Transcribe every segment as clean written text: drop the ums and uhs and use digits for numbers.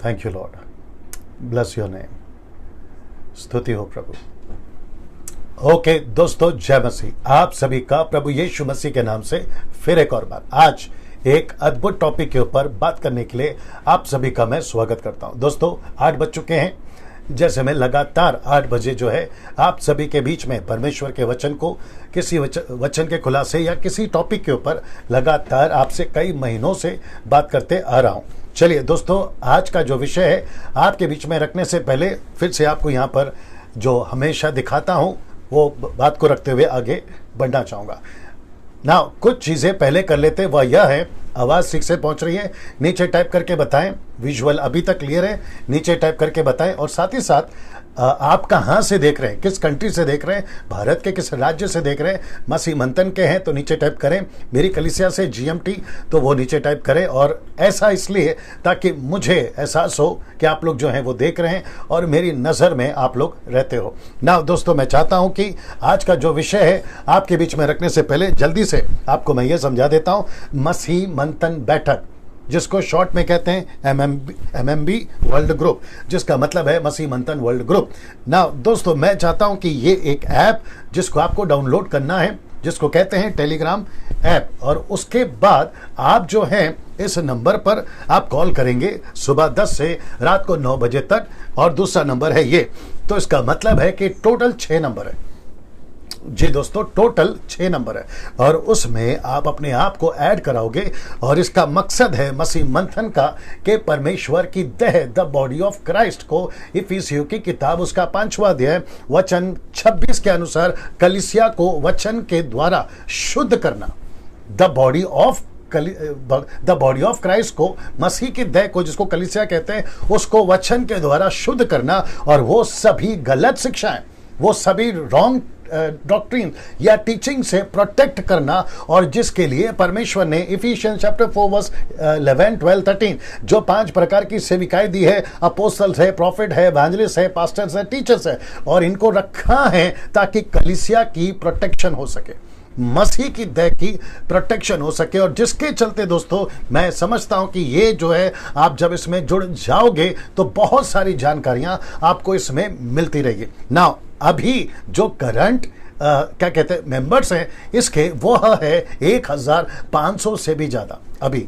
Thank you Lord, bless your name, स्तुति हो प्रभु। Okay दोस्तों, जय मसीह। आप सभी का प्रभु यीशु मसीह के नाम से फिर एक और बार आज एक अद्भुत टॉपिक के ऊपर बात करने के लिए आप सभी का मैं स्वागत करता हूं। दोस्तों 8 बज चुके हैं, जैसे मैं लगातार 8 बजे जो है आप सभी के बीच में परमेश्वर के वचन को, किसी वचन के खुलासे या किसी टॉपिक के ऊपर लगातार आपसे कई महीनों से बात करते आ रहा हूं। चलिए दोस्तों, आज का जो विषय है आपके बीच में रखने से पहले फिर से आपको यहाँ पर जो हमेशा दिखाता हूँ वो बात को रखते हुए आगे बढ़ना चाहूँगा ना। कुछ चीज़ें पहले कर लेते, वह यह है, आवाज़ ठीक से पहुँच रही है? नीचे टाइप करके बताएं। विजुअल अभी तक क्लियर है? नीचे टाइप करके बताएं। और साथ ही साथ आप कहाँ से देख रहे हैं, किस कंट्री से देख रहे हैं, भारत के किस राज्य से देख रहे हैं? मसीह मंथन के हैं तो नीचे टाइप करें। मेरी कलीसिया से GMT तो वो नीचे टाइप करें। और ऐसा इसलिए ताकि मुझे एहसास हो कि आप लोग जो हैं वो देख रहे हैं और मेरी नज़र में आप लोग रहते हो ना। दोस्तों मैं चाहता हूं कि आज का जो विषय है आपके बीच में रखने से पहले जल्दी से आपको मैं ये समझा देता हूं। मसीह मंथन बैठक, जिसको शॉर्ट में कहते हैं MMB वर्ल्ड ग्रुप, जिसका मतलब है मसीह मंथन वर्ल्ड ग्रुप ना। दोस्तों मैं चाहता हूं कि ये एक ऐप जिसको आपको डाउनलोड करना है, जिसको कहते हैं टेलीग्राम ऐप, और उसके बाद आप जो हैं इस नंबर पर आप कॉल करेंगे सुबह 10 से रात को 9 बजे तक। और दूसरा नंबर है ये, तो इसका मतलब है कि टोटल 6 नंबर है। जी दोस्तों, टोटल 6 नंबर है और उसमें आप अपने आप को ऐड कराओगे। और इसका मकसद है मसीह मंथन का कि परमेश्वर की देह, द बॉडी ऑफ क्राइस्ट को, इफिसियों की किताब उसका 5वां अध्याय वचन 26 के अनुसार कलीसिया को वचन के द्वारा शुद्ध करना। द बॉडी ऑफ क्राइस्ट को, मसीह की देह को, जिसको कलीसिया कहते हैं, उसको वचन के द्वारा शुद्ध करना। और वो सभी गलत शिक्षाएं, वो सभी रॉन्ग डॉक्ट्रिन या टीचिंग से प्रोटेक्ट करना। और जिसके लिए परमेश्वर ने इफिशियंस चैप्टर 4 वर्स 11, 12, 13 जो 5 प्रकार की सेविकाएं दी है, अपोस्टल्स है, प्रॉफिट है, एवेंजलिस्ट है, पास्टर्स है, टीचर्स है, और इनको रखा है ताकि कलीसिया की प्रोटेक्शन हो सके, मसीह की देह की प्रोटेक्शन हो सके। और जिसके चलते दोस्तों मैं समझता हूं कि ये जो है, आप जब इसमें जुड़ जाओगे तो बहुत सारी जानकारियां आपको इसमें मिलती रहेगी ना। अभी जो करंट क्या कहते हैं मेंबर्स हैं इसके, वो है 1500 से भी ज्यादा अभी।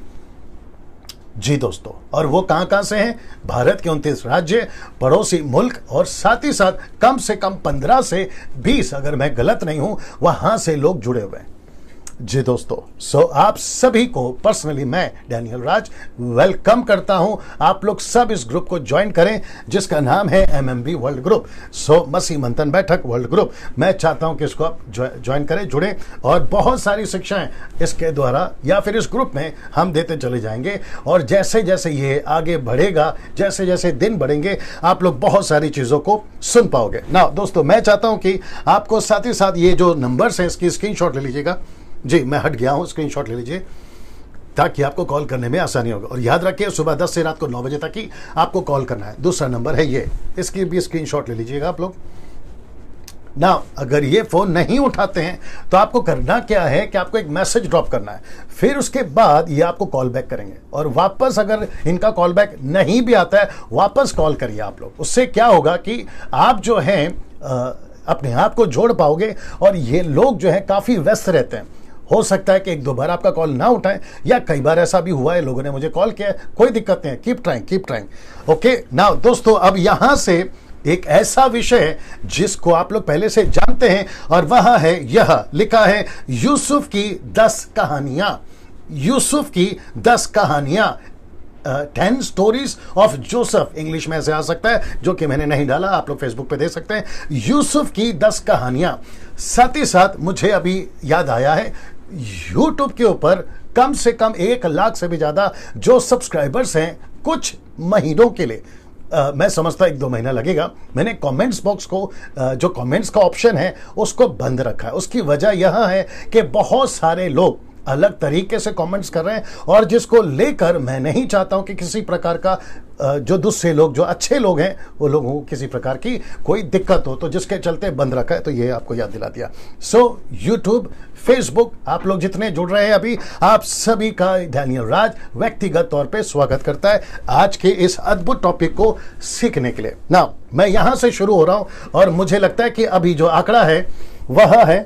जी दोस्तों, और वो कहां से हैं? भारत के 29 राज्य, पड़ोसी मुल्क, और साथ ही साथ कम से कम 15 से 20, अगर मैं गलत नहीं हूं, वहां से लोग जुड़े हुए हैं। जी दोस्तों, सो आप सभी को पर्सनली मैं डैनियल राज वेलकम करता हूं। आप लोग सब इस ग्रुप को ज्वाइन करें जिसका नाम है MMB वर्ल्ड ग्रुप, सो मसीह मंथन बैठक वर्ल्ड ग्रुप। मैं चाहता हूं कि इसको आप ज्वाइन करें, जुड़ें, और बहुत सारी शिक्षाएं इसके द्वारा या फिर इस ग्रुप में हम देते चले जाएंगे। और जैसे जैसे ये आगे बढ़ेगा, जैसे जैसे दिन बढ़ेंगे, आप लोग बहुत सारी चीज़ों को सुन पाओगे ना। दोस्तों मैं चाहता हूं कि आपको साथ ही साथ ये जो नंबर्स हैं इसकी स्क्रीनशॉट ले लीजिएगा। जी मैं हट गया हूँ, स्क्रीनशॉट ले लीजिए ताकि आपको कॉल करने में आसानी होगा। और याद रखिए सुबह 10 से रात को 9 बजे तक ही आपको कॉल करना है। दूसरा नंबर है ये, इसकी भी स्क्रीनशॉट ले लीजिएगा आप लोग ना। अगर ये फ़ोन नहीं उठाते हैं तो आपको करना क्या है कि आपको एक मैसेज ड्रॉप करना है, फिर उसके बाद ये आपको कॉल बैक करेंगे। और वापस अगर इनका कॉल बैक नहीं भी आता है, वापस कॉल करिए आप लोग। उससे क्या होगा कि आप जो हैं अपने आप को जोड़ पाओगे। और ये लोग जो हैं काफ़ी व्यस्त रहते हैं, हो सकता है कि 1-2 बार आपका कॉल ना उठाएं, या कई बार ऐसा भी हुआ है लोगों ने मुझे कॉल किया है। कोई दिक्कत नहीं है, कीप ट्राइंग। ओके ना दोस्तों, अब यहां से एक ऐसा विषय है जिसको आप लोग पहले से जानते हैं, और वह है, यह लिखा है यूसुफ की 10 कहानियां। यूसुफ की 10 कहानियां, 10 स्टोरीज ऑफ जोसेफ, इंग्लिश में ऐसे आ सकता है, जो कि मैंने नहीं डाला, आप लोग फेसबुक पे देख सकते हैं। यूसुफ की 10 कहानियां। साथ ही साथ मुझे अभी याद आया है, यूट्यूब के ऊपर कम से कम 1 लाख से भी ज्यादा जो सब्सक्राइबर्स हैं, कुछ महीनों के लिए, मैं समझता 1-2 महीना लगेगा, मैंने कमेंट्स बॉक्स को, जो कमेंट्स का ऑप्शन है उसको बंद रखा है। उसकी वजह यह है कि बहुत सारे लोग अलग तरीके से कमेंट्स कर रहे हैं, और जिसको लेकर मैं नहीं चाहता हूं कि किसी प्रकार का जो दूसरे लोग, जो अच्छे लोग हैं, वो लोगों को किसी प्रकार की कोई दिक्कत हो, तो जिसके चलते बंद रखा है। तो ये आपको याद दिला दिया। सो यूट्यूब, फेसबुक, आप लोग जितने जुड़ रहे हैं अभी, आप सभी का डैनियल राज व्यक्तिगत तौर पे स्वागत करता है आज के इस अद्भुत टॉपिक को सीखने के लिए। ना मैं यहां से शुरू हो रहा हूं, और मुझे लगता है कि अभी जो आंकड़ा है वह है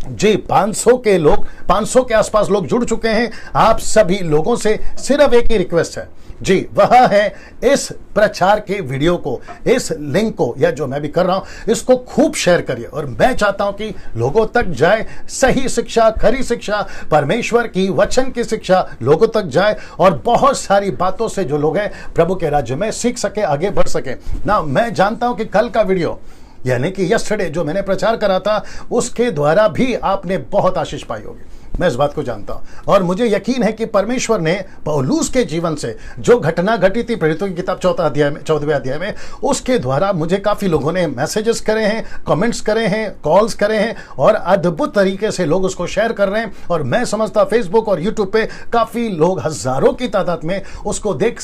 जी 500 के लोग, 500 के आसपास लोग जुड़ चुके हैं। आप सभी लोगों से सिर्फ एक ही रिक्वेस्ट है जी, वह है इस प्रचार के वीडियो को, इस लिंक को, या जो मैं भी कर रहा हूं, इसको खूब शेयर करिए। और मैं चाहता हूं कि लोगों तक जाए सही शिक्षा, खरी शिक्षा, परमेश्वर की वचन की शिक्षा लोगों तक जाए, और बहुत सारी बातों से जो लोग हैं प्रभु के राज्य में सीख सके, आगे बढ़ सके ना। मैं जानता हूं कि कल का वीडियो, यानी कि यस्टरडे जो मैंने प्रचार करा था, उसके द्वारा भी आपने बहुत आशीष पाई होगी। मैं इस बात को जानता हूं, और मुझे यकीन है कि परमेश्वर ने पौलुस के जीवन से जो घटना घटी थी प्रेरितों की किताब 14वें अध्याय में, उसके द्वारा मुझे काफी लोगों ने मैसेजेस करे हैं, कमेंट्स करे हैं, कॉल्स करे हैं, और अद्भुत तरीके से लोग उसको शेयर कर रहे हैं। और मैं समझता फेसबुक और यूट्यूब पे काफी लोग हजारों की तादाद में उसको देख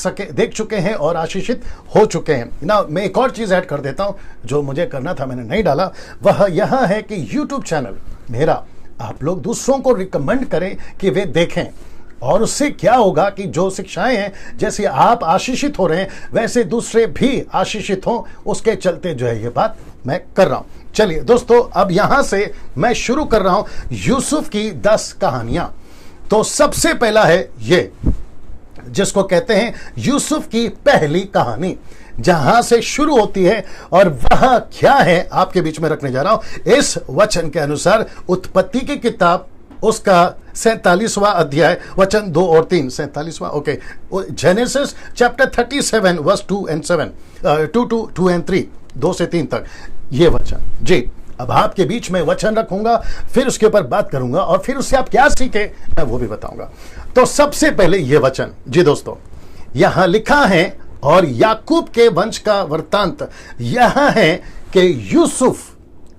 चुके हैं और आशीषित हो चुके हैं ना। मैं एक और चीज ऐड कर देता हूं, जो मुझे करना था मैंने नहीं डाला, वह यह है कि यूट्यूब चैनल मेरा आप लोग दूसरों को रिकमेंड करें कि वे देखें, और उससे क्या होगा कि जो शिक्षाएं हैं, जैसे आप आशीषित हो रहे हैं वैसे दूसरे भी आशीषित हों। उसके चलते जो है ये बात मैं कर रहा हूं। चलिए दोस्तों, अब यहां से मैं शुरू कर रहा हूं यूसुफ की 10 कहानियां। तो सबसे पहला है ये, जिसको कहते हैं यूसुफ की पहली कहानी, जहां से शुरू होती है। और वह क्या है आपके बीच में रखने जा रहा हूं। इस वचन के अनुसार उत्पत्ति की किताब, उसका 47वां अध्याय, वचन 2 और 3, 47वां, okay, Genesis chapter 37 verse 2 and 7, 2 and 3, 2 से 3 तक ये वचन जी। अब आपके बीच में वचन रखूंगा, फिर उसके ऊपर बात करूंगा, और फिर उससे आप क्या सीखे मैं वो भी बताऊंगा। तो सबसे पहले ये वचन जी दोस्तों, यहां लिखा है, और याकूब के वंश का वृत्तांत यह है कि यूसुफ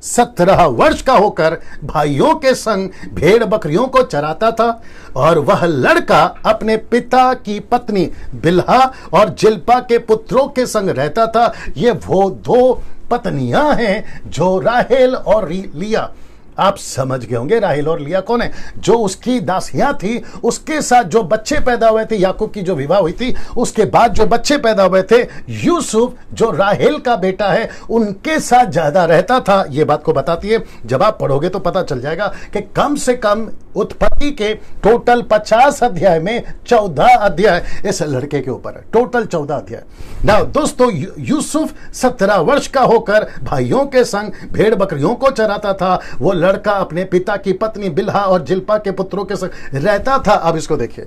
17 वर्ष का होकर भाइयों के संग भेड़ बकरियों को चराता था, और वह लड़का अपने पिता की पत्नी बिल्हा और जिल्पा के पुत्रों के संग रहता था। ये वो 2 पत्नियां हैं जो राहेल और लिया। आप समझ गए होंगे राहेल और लिया कौन है, जो उसकी दासियां थी। उसके साथ जो बच्चे पैदा हुए थे, याकूब की जो विवाह हुई थी, उसके बाद जो बच्चे पैदा हुए थे, यूसुफ जो राहेल का बेटा है, उनके साथ ज्यादा रहता था। यह बात को बताती है, जब आप पढ़ोगे तो पता चल जाएगा कि कम से कम उत्पत्ति के टोटल 50 अध्याय में 14 अध्याय इस लड़के के ऊपर है, टोटल 14 अध्याय ना। दोस्तों, यूसुफ 17 वर्ष का होकर भाइयों के संग भेड़ बकरियों को चराता था। वो लड़का अपने पिता की पत्नी बिल्हा और जिल्पा के पुत्रों के संग रहता था। अब इसको देखिए,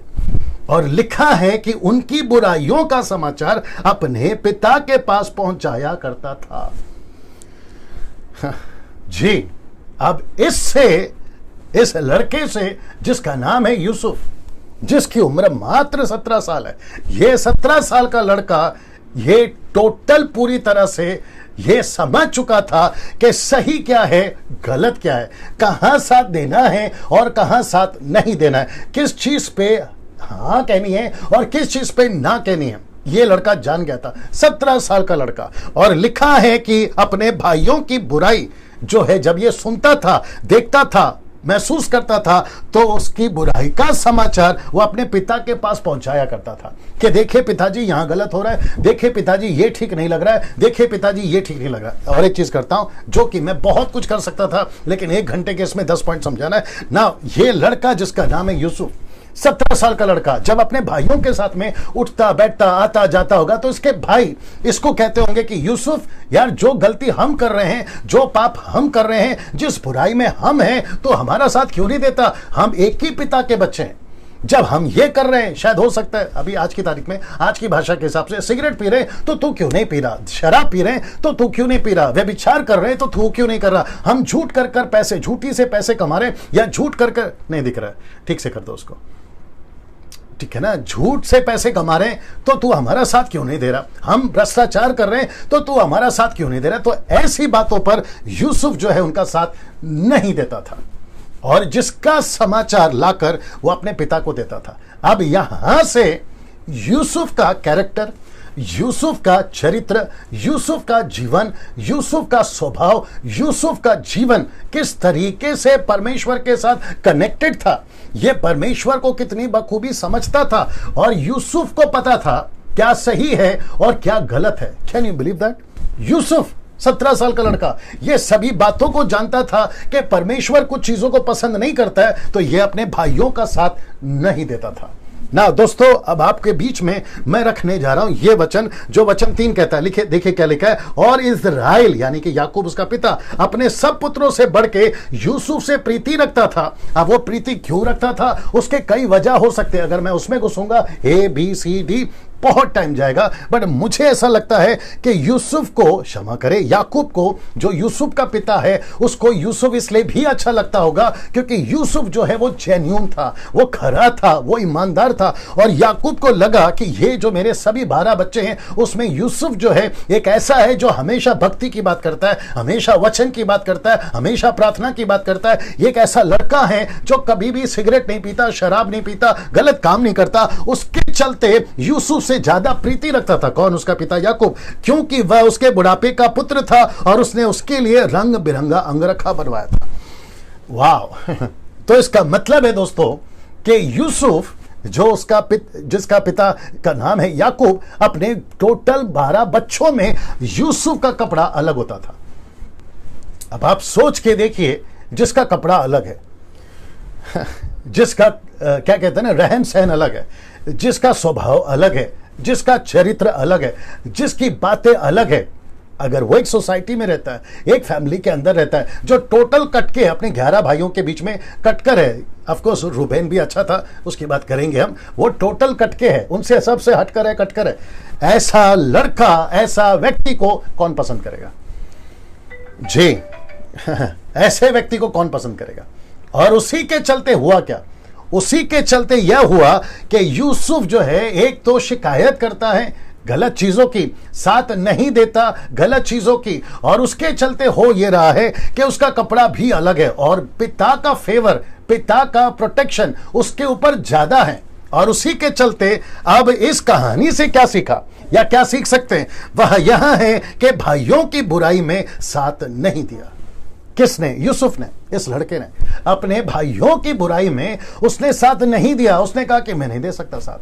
और लिखा है कि उनकी बुराइयों का समाचार अपने पिता के पास पहुंचाया करता था जी। अब इस लड़के से, जिसका नाम है यूसुफ, जिसकी उम्र मात्र 17 साल है, ये 17 साल का लड़का ये टोटल पूरी तरह से ये समझ चुका था कि सही क्या है, गलत क्या है, कहां साथ देना है और कहां साथ नहीं देना है, किस चीज पे हाँ कहनी है और किस चीज पे ना कहनी है। ये लड़का जान गया था, 17 साल का लड़का। और लिखा है कि अपने भाइयों की बुराई जो है, जब ये सुनता था, देखता था, महसूस करता था, तो उसकी बुराई का समाचार वो अपने पिता के पास पहुंचाया करता था कि देखिए पिताजी यहां गलत हो रहा है, देखिए पिताजी ये ठीक नहीं लग रहा है, देखिए पिताजी ये ठीक नहीं लग रहा है। और एक चीज करता हूं, जो कि मैं बहुत कुछ कर सकता था, लेकिन 1 घंटे के इसमें 10 पॉइंट समझाना है ना। ये लड़का जिसका नाम है यूसुफ, 17 साल का लड़का, जब अपने भाइयों के साथ में उठता बैठता आता जाता होगा, तो इसके भाई इसको कहते होंगे कि यूसुफ यार, जो गलती हम कर रहे हैं, जो पाप हम कर रहे हैं, जिस बुराई में हम हैं, तो हमारा साथ क्यों नहीं देता? हम एक ही पिता के बच्चे हैं। जब हम ये कर रहे हैं, शायद हो सकता है अभी आज की तारीख में, आज की भाषा के हिसाब से, सिगरेट पी रहे तो तू क्यों नहीं पी रहा, शराब पी रहे तो तू क्यों नहीं पी रहा, व्यभिचार कर रहे तो तू क्यों नहीं कर रहा, हम झूठ कर कर पैसे, झूठी से पैसे कमा रहे, या झूठ कर कर नहीं दिख रहा है, ठीक से कर दो उसको, ठीक है ना, झूठ से पैसे कमा रहे हैं तो तू हमारा साथ क्यों नहीं दे रहा, हम भ्रष्टाचार कर रहे हैं तो तू हमारा साथ क्यों नहीं दे रहा। तो ऐसी बातों पर यूसुफ जो है उनका साथ नहीं देता था। और जिसका समाचार लाकर वो अपने पिता को देता था। अब यहां से यूसुफ का कैरेक्टर, यूसुफ का चरित्र, यूसुफ का जीवन, यूसुफ का स्वभाव, यूसुफ का जीवन किस तरीके से परमेश्वर के साथ कनेक्टेड था, यह परमेश्वर को कितनी बखूबी समझता था और यूसुफ को पता था क्या सही है और क्या गलत है। Can you believe that? Yusuf 17 साल का लड़का ये सभी बातों को जानता था कि परमेश्वर कुछ चीजों को पसंद नहीं करता है, तो ये अपने भाइयों का साथ नहीं देता था ना। दोस्तों, अब आपके बीच में मैं रखने जा रहा हूं ये वचन, जो वचन 3 कहता है। लिखे, देखिए क्या लिखा है। और इस्राएल यानी कि याकूब उसका पिता अपने सब पुत्रों से बढ़ के यूसुफ से प्रीति रखता था। अब वो प्रीति क्यों रखता था, उसके कई वजह हो सकते हैं। अगर मैं उसमें घुसूंगा ABCD बहुत टाइम जाएगा, बट मुझे ऐसा लगता है कि यूसुफ को, क्षमा करे, याकूब को, जो यूसुफ का पिता है, उसको यूसुफ इसलिए भी अच्छा लगता होगा क्योंकि यूसुफ जो है वो जेन्युइन था, वो खरा था, वो ईमानदार था। और याकूब को लगा कि ये जो मेरे सभी 12 बच्चे हैं उसमें यूसुफ जो है एक ऐसा है जो हमेशा भक्ति की बात करता है, हमेशा वचन की बात करता है, हमेशा प्रार्थना की बात करता है। एक ऐसा लड़का है जो कभी भी सिगरेट नहीं पीता, शराब नहीं पीता, गलत काम नहीं करता। उसके चलते यूसुफ से ज्यादा प्रीति रखता था कौन? उसका पिता याकूब, क्योंकि वह उसके बुढ़ापे का पुत्र था और उसने उसके लिए रंग बिरंगा अंगरखा बनवाया था। वाह! तो इसका मतलब है दोस्तों कि यूसुफ जो जिसका पिता का नाम है याकूब, अपने टोटल 12 बच्चों में यूसुफ का कपड़ा अलग होता था। अब आप सोच के देखिए, जिसका कपड़ा अलग है, जिसका क्या कहते हैं ना, रहन सहन अलग है, जिसका स्वभाव अलग है, जिसका चरित्र अलग है, जिसकी बातें अलग है, अगर वो एक सोसाइटी में रहता है, एक फैमिली के अंदर रहता है, जो टोटल कटके अपने 11 भाइयों के बीच में कटकर है, ऑफकोर्स रूबेन भी अच्छा था, उसकी बात करेंगे हम, वो टोटल कटके है, उनसे सबसे हटकर है, कटकर है, ऐसा लड़का, ऐसा व्यक्ति को कौन पसंद करेगा जी? ऐसे व्यक्ति को कौन पसंद करेगा? और उसी के चलते हुआ क्या? उसी के चलते यह हुआ कि यूसुफ जो है एक तो शिकायत करता है गलत चीजों की, साथ नहीं देता गलत चीजों की, और उसके चलते हो यह रहा है कि उसका कपड़ा भी अलग है और पिता का फेवर, पिता का प्रोटेक्शन उसके ऊपर ज्यादा है। और उसी के चलते अब इस कहानी से क्या सीखा या क्या सीख सकते हैं? वह यह है कि भाइयों की बुराई में साथ नहीं दिया। किसने? यूसुफ ने, इस लड़के ने अपने भाइयों की बुराई में उसने साथ नहीं दिया। उसने कहा कि मैं नहीं दे सकता साथ।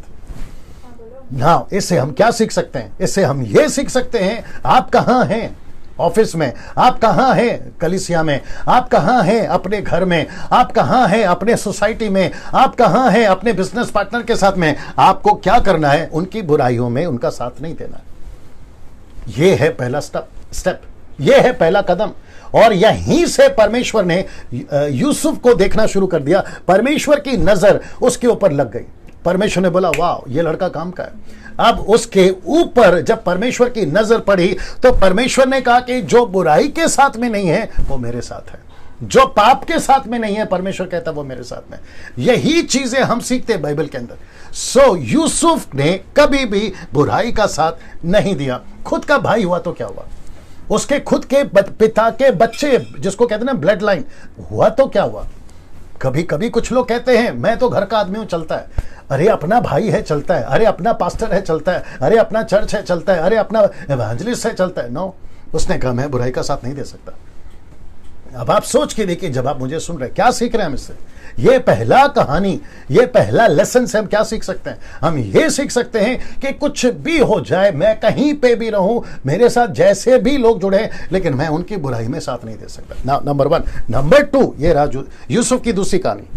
ना, इससे हम क्या सीख सकते हैं? इससे हम ये सीख सकते हैं, आप कहां हैं ऑफिस में, आप कहां हैं कलीसिया में, आप कहां हैं अपने घर में, आप कहां हैं अपने सोसाइटी में, आप कहां हैं अपने बिजनेस पार्टनर के साथ में, आपको क्या करना है? उनकी बुराइयों में उनका साथ नहीं देना। यह है पहला स्टेप, यह है पहला कदम। और यहीं से परमेश्वर ने यूसुफ को देखना शुरू कर दिया। परमेश्वर की नजर उसके ऊपर लग गई। परमेश्वर ने बोला, वाह, ये लड़का काम का है। अब उसके ऊपर जब परमेश्वर की नजर पड़ी तो परमेश्वर ने कहा कि जो बुराई के साथ में नहीं है वो मेरे साथ है, जो पाप के साथ में नहीं है, परमेश्वर कहता वो मेरे साथ में। यही चीजें हम सीखते हैं बाइबल के अंदर। सो यूसुफ ने कभी भी बुराई का साथ नहीं दिया। खुद का भाई हुआ तो क्या हुआ, उसके खुद के पिता के बच्चे, जिसको कहते हैं ना ब्लड लाइन, हुआ तो क्या हुआ। कभी कभी कुछ लोग कहते हैं मैं तो घर का आदमी हूं, चलता है। अरे अपना भाई है, चलता है। अरे अपना पास्टर है, चलता है। अरे अपना चर्च है, चलता है। अरे अपना एवेंजलिस्ट है, चलता है। नो, उसने कहा मैं बुराई का साथ नहीं दे सकता। अब आप सोच के देखिए, जब आप मुझे सुन रहे, क्या सीख रहे हैं हम इससे? ये पहला कहानी, ये पहला लेसन से हम क्या सीख सकते हैं? हम ये सीख सकते हैं कि कुछ भी हो जाए, मैं कहीं पे भी रहूं, मेरे साथ जैसे भी लोग जुड़े, लेकिन मैं उनकी बुराई में साथ नहीं दे सकता। नंबर 1। नंबर 2, ये रहा यूसुफ की दूसरी कहानी,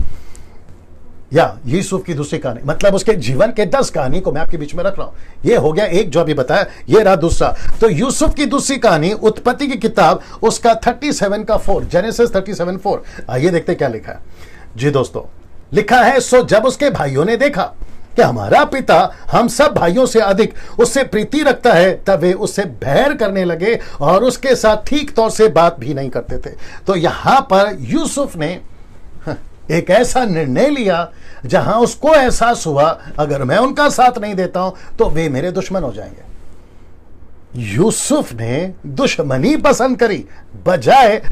या यूसुफ की दूसरी कहानी, मतलब उसके जीवन के 10 कहानी को मैं आपके बीच में रख रहा हूं। ये हो गया एक जो अभी बताया, ये रहा दूसरा। तो यूसुफ की दूसरी कहानी, उत्पत्ति की किताब, उसका 37 का 4, जेनेसिस 37:4। आइए देखते क्या लिखा है जी दोस्तों। लिखा है, सो जब उसके भाइयों ने देखा कि हमारा पिता हम सब भाइयों से अधिक उससे प्रीति रखता है, तब वे उससे बैर करने लगे और उसके साथ ठीक तौर से बात भी नहीं करते थे। तो यहां पर यूसुफ ने एक ऐसा निर्णय लिया जहां उसको एहसास हुआ, अगर मैं उनका साथ नहीं देता हूं तो वे मेरे दुश्मन हो जाएंगे। यूसुफ ने दुश्मनी पसंद करी, बजाय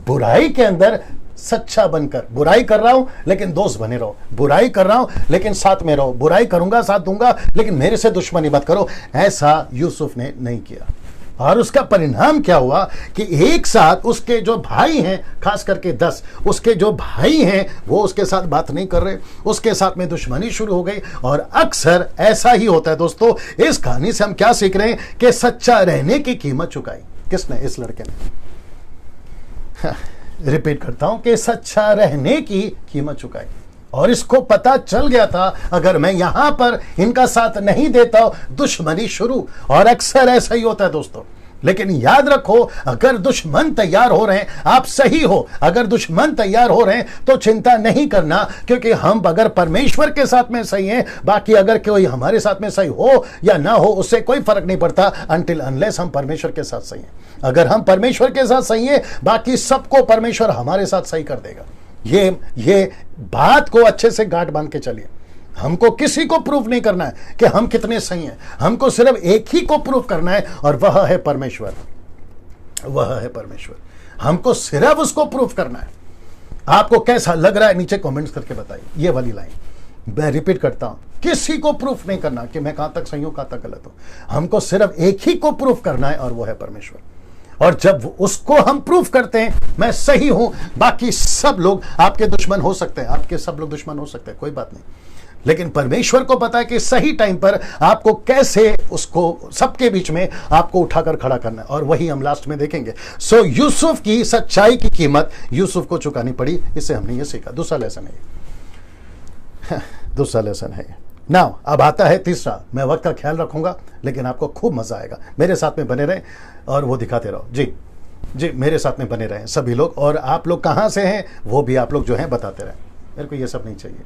बुराई के अंदर सच्चा बनकर। बुराई कर रहा हूं लेकिन दोस्त बने रहो, बुराई कर रहा हूं लेकिन साथ में रहो, बुराई करूंगा साथ दूंगा लेकिन मेरे से दुश्मनी मत करो। ऐसा यूसुफ ने नहीं किया और उसका परिणाम क्या हुआ कि एक साथ उसके जो भाई हैं, खास करके 10 उसके जो भाई हैं, वो उसके साथ बात नहीं कर रहे, उसके साथ में दुश्मनी शुरू हो गई। और अक्सर ऐसा ही होता है दोस्तों। इस कहानी से हम क्या सीख रहे हैं कि सच्चा रहने की कीमत चुकाई किसने? इस लड़के ने। रिपीट करता हूं कि सच्चा रहने की कीमत चुकाई। और इसको पता चल गया था अगर मैं यहां पर इनका साथ नहीं देता दुश्मनी शुरू। और अक्सर ऐसा ही होता है दोस्तों। लेकिन याद रखो, अगर दुश्मन तैयार हो रहे हैं, आप सही हो, अगर दुश्मन तैयार हो रहे हैं तो चिंता नहीं करना, क्योंकि हम अगर परमेश्वर के साथ में सही हैं, बाकी अगर कोई हमारे साथ में सही हो या ना हो उससे कोई फर्क नहीं पड़ता, अनटिल अनलेस हम परमेश्वर के साथ सही हैं। अगर हम परमेश्वर के साथ सही हैं, बाकी सबको परमेश्वर हमारे साथ सही कर देगा। ये बात को अच्छे से गांठ बांध के चलिए। हमको किसी को प्रूफ नहीं करना है कि हम कितने सही हैं, हमको सिर्फ एक ही को प्रूफ करना है और वह है परमेश्वर। वह है परमेश्वर, हमको सिर्फ उसको प्रूफ करना है। आपको कैसा लग रहा है नीचे कमेंट्स करके बताइए। ये वाली लाइन मैं रिपीट करता हूं, किसी को प्रूफ नहीं करना कि मैं कहां तक सही हूं कहां तक गलत हूं। हमको सिर्फ एक ही को प्रूफ करना है और वो है परमेश्वर। और जब उसको हम प्रूफ करते हैं मैं सही हूं, बाकी सब लोग आपके दुश्मन हो सकते हैं, आपके सब लोग दुश्मन हो सकते हैं, कोई बात नहीं। लेकिन परमेश्वर को पता है कि सही टाइम पर आपको कैसे उसको सबके बीच में आपको उठाकर खड़ा करना है। और वही हम लास्ट में देखेंगे। सो यूसुफ की सच्चाई की कीमत यूसुफ को चुकानी पड़ी। इससे हमने ये सीखा। दूसरा लेसन है, दूसरा लेसन है। नाउ अब आता है तीसरा। मैं वक्त का ख्याल रखूंगा लेकिन आपको खूब मजा आएगा। मेरे साथ में बने रहें और वो दिखाते रहो। जी मेरे साथ में बने रहें सभी लोग। और आप लोग कहां से हैं वो भी आप लोग जो हैं बताते रहें। मेरे को ये सब नहीं चाहिए।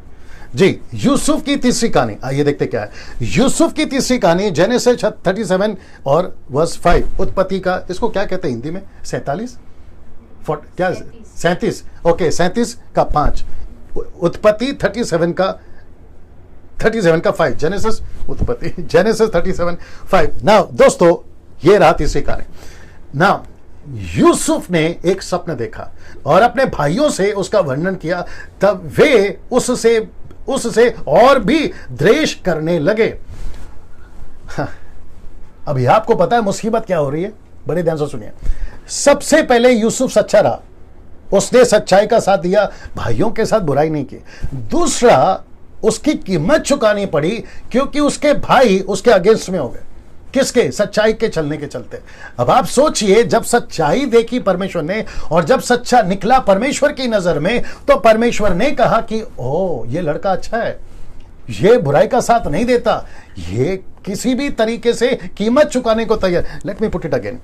जी यूसुफ की तीसरी कहानी, आइए देखते क्या है। यूसुफ की तीसरी कहानी जेनेसिस 37 और वर्स 5। उत्पत्ति का इसको क्या कहते हैं हिंदी में? 47 क्या 37? ओके 37 का 5। उत्पत्ति 37 का 5। जेनेसिस उत्पत्ति जेनेसिस 37 5। नाउ दोस्तों ये रहा तीसरी कहानी। नाउ यूसुफ ने एक स्वप्न देखा और अपने भाइयों से उसका वर्णन किया। तब वे उससे और भी द्वेष करने लगे। अभी आपको पता है मुसीबत क्या हो रही है? बड़े ध्यान से सुनिए। सबसे पहले यूसुफ सच्चा रहा, उसने सच्चाई का साथ दिया, भाइयों के साथ बुराई नहीं की। दूसरा, उसकी कीमत चुकानी पड़ी क्योंकि उसके भाई उसके अगेंस्ट में हो गए। किसके? सच्चाई के चलने के चलते। अब आप सोचिए, जब सच्चाई देखी परमेश्वर ने और जब सच्चा निकला परमेश्वर की नजर में, तो परमेश्वर ने कहा कि ओ ये लड़का अच्छा है, ये बुराई का साथ नहीं देता, ये किसी भी तरीके से कीमत चुकाने को तैयार। Let me put it again.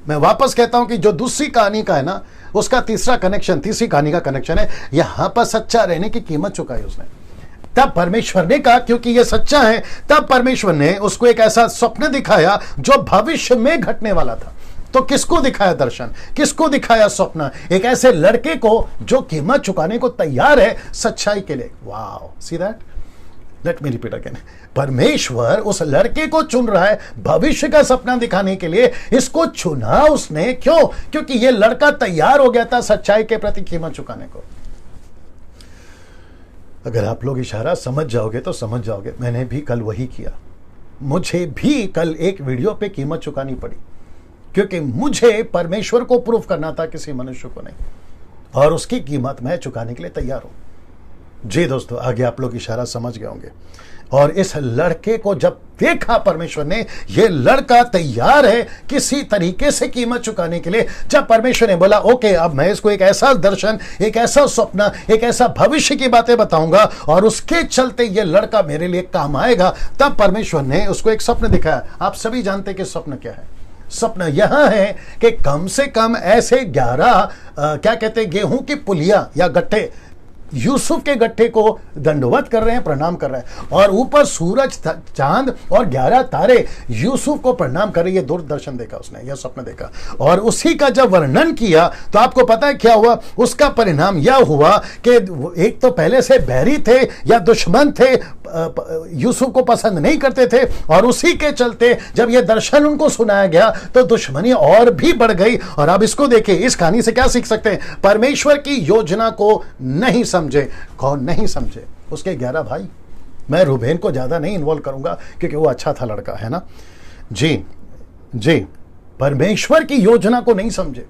मैं वापस कहता हूं कि जो दूसरी कहानी का है ना, उसका तीसरा कनेक्शन, तीसरी कहानी का कनेक्शन है। यहां पर सच्चा रहने की कीमत चुकाई उसने। तब परमेश्वर ने कहा क्योंकि ये सच्चा है, तब परमेश्वर ने उसको एक ऐसा स्वप्न दिखाया जो भविष्य में घटने वाला था। तो किसको दिखाया दर्शन? किसको दिखाया स्वप्न? एक ऐसे लड़के को जो कीमत चुकाने को तैयार है सच्चाई के लिए। Wow, see that? Let me repeat again. परमेश्वर उस लड़के को चुन रहा है भविष्य का सपना दिखाने के लिए। इसको चुना उसने क्यों? क्योंकि ये लड़का तैयार हो गया था सच्चाई के प्रति कीमत चुकाने को। अगर आप लोग इशारा समझ जाओगे तो समझ जाओगे। मैंने भी कल वही किया। मुझे भी कल एक वीडियो पे कीमत चुकानी पड़ी क्योंकि मुझे परमेश्वर को प्रूफ करना था, किसी मनुष्य को नहीं। और उसकी कीमत मैं चुकाने के लिए तैयार हूं। जी दोस्तों, आगे आप लोग इशारा समझ गए होंगे। और इस लड़के को जब देखा परमेश्वर ने, ये लड़का तैयार है किसी तरीके से कीमत चुकाने के लिए। जब परमेश्वर ने बोला ओके, अब मैं इसको एक ऐसा दर्शन, एक ऐसा स्वप्न, एक ऐसा भविष्य की बातें बताऊंगा और उसके चलते ये लड़का मेरे लिए काम आएगा, तब परमेश्वर ने उसको एक स्वप्न दिखाया। आप सभी जानते कि स्वप्न क्या है? स्वप्न यह है कि कम से कम ऐसे 11 क्या कहते हैं, गेहूं की पुलिया या गट्ठे यूसुफ के गट्ठे को दंडवत कर रहे हैं, प्रणाम कर रहे हैं, और ऊपर सूरज चांद और 11 तारे यूसुफ को प्रणाम कर रहे। ये दूरदर्शन देखा उसने, यह सपना देखा, और उसी का जब वर्णन किया तो आपको पता है क्या हुआ? उसका परिणाम यह हुआ कि एक तो पहले से बैरी थे या दुश्मन थे, यूसुफ को पसंद नहीं करते थे, और उसी के चलते जब यह दर्शन उनको सुनाया गया तो दुश्मनी और भी बढ़ गई। और अब इसको देखिए, इस कहानी से क्या सीख सकते हैं? परमेश्वर की योजना को नहीं समझे। कौन नहीं समझे? उसके 11 भाई। मैं रूबेन को ज्यादा नहीं इन्वॉल्व करूंगा क्योंकि वो अच्छा था लड़का, है ना जी। जी, परमेश्वर की योजना को नहीं समझे।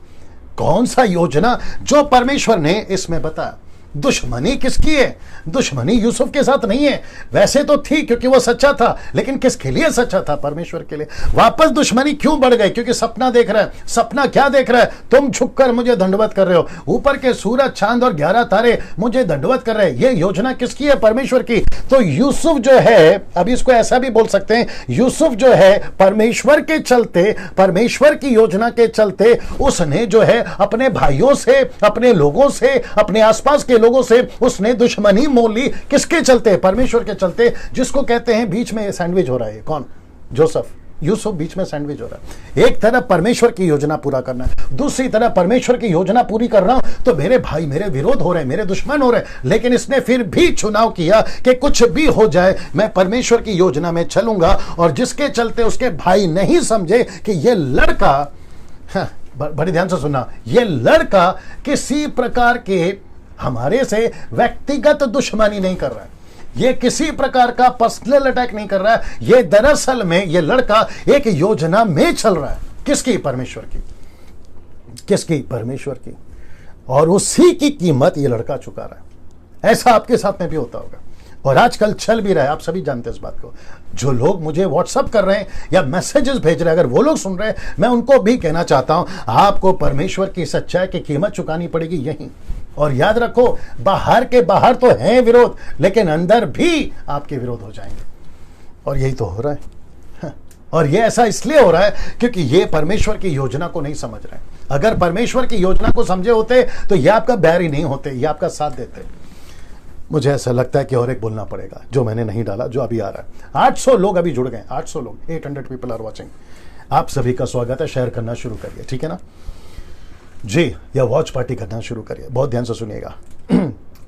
कौन सा योजना? जो परमेश्वर ने इसमें बताया। दुश्मनी किसकी है? दुश्मनी यूसुफ के साथ नहीं है। वैसे तो थी क्योंकि वो सच्चा था, लेकिन किसके लिए सच्चा था? परमेश्वर के लिए। वापस दुश्मनी क्यों बढ़ गई? क्योंकि सपना देख रहा है। सपना क्या देख रहा है? तुम झुककर मुझे दंडवत कर रहे हो, ऊपर के सूरज चांद और 11 तारे मुझे दंडवत कर रहे हैं। ये योजना किसकी है? परमेश्वर की। तो यूसुफ जो है, अब इसको ऐसा भी बोल सकते हैं, यूसुफ जो है परमेश्वर के चलते, परमेश्वर की योजना के चलते उसने जो है अपने भाइयों से, अपने लोगों से, अपने आसपास के लोगों से उसने दुश्मनी मोल ली। किसके चलते? परमेश्वर के चलते, जिसको कहते हैं बीच में सैंडविच हो रहा है। कौन? जोसेफ। यूसुफ बीच में सैंडविच हो रहा है। एक तरफ परमेश्वर की योजना पूरा करना है, दूसरी तरफ परमेश्वर की योजना पूरी कर रहा हूं तो मेरे भाई मेरे विरोध हो रहे हैं, मेरे दुश्मन हो रहे हैं। लेकिन इसने फिर भी चुनाव किया कि कुछ भी हो जाए मैं परमेश्वर की योजना में चलूंगा, और जिसके चलते उसके भाई नहीं समझे कि यह लड़का, बड़े ध्यान से सुनना, यह लड़का किसी प्रकार के हमारे से व्यक्तिगत दुश्मनी नहीं कर रहा है, ये किसी प्रकार का पर्सनल अटैक नहीं कर रहा है। ये दरअसल में ये लड़का एक योजना में चल रहा है। किसकी? परमेश्वर की। किसकी? परमेश्वर की। और उसी की कीमत ये लड़का चुका रहा है। ऐसा आपके साथ में भी होता होगा, और आजकल चल भी रहा है। आप सभी जानते हैं इस बात को। जो लोग मुझे व्हाट्सएप कर रहे हैं या मैसेजेस भेज रहे हैं, अगर वो लोग सुन रहे हैं, मैं उनको भी कहना चाहता हूं, आपको परमेश्वर की सच्चाई की कीमत चुकानी पड़ेगी यहीं। और याद रखो, बाहर के बाहर तो है विरोध, लेकिन अंदर भी आपके विरोध हो जाएंगे। और यही तो हो रहा है। और ये ऐसा इसलिए हो रहा है क्योंकि ये परमेश्वर की योजना को नहीं समझ रहे हैं। अगर परमेश्वर की योजना को समझे होते तो ये आपका बैरी नहीं होते, ये आपका साथ देते। मुझे ऐसा लगता है कि और एक बोलना पड़ेगा जो मैंने नहीं डाला, जो अभी आ रहा है। 800 लोग अभी जुड़ गए, 800 लोग, 800 पीपल आर वाचिंग। आप सभी का स्वागत है। शेयर करना शुरू करिए, ठीक है ना जी, या वॉच पार्टी करना शुरू करिए। बहुत ध्यान से सुनिएगा।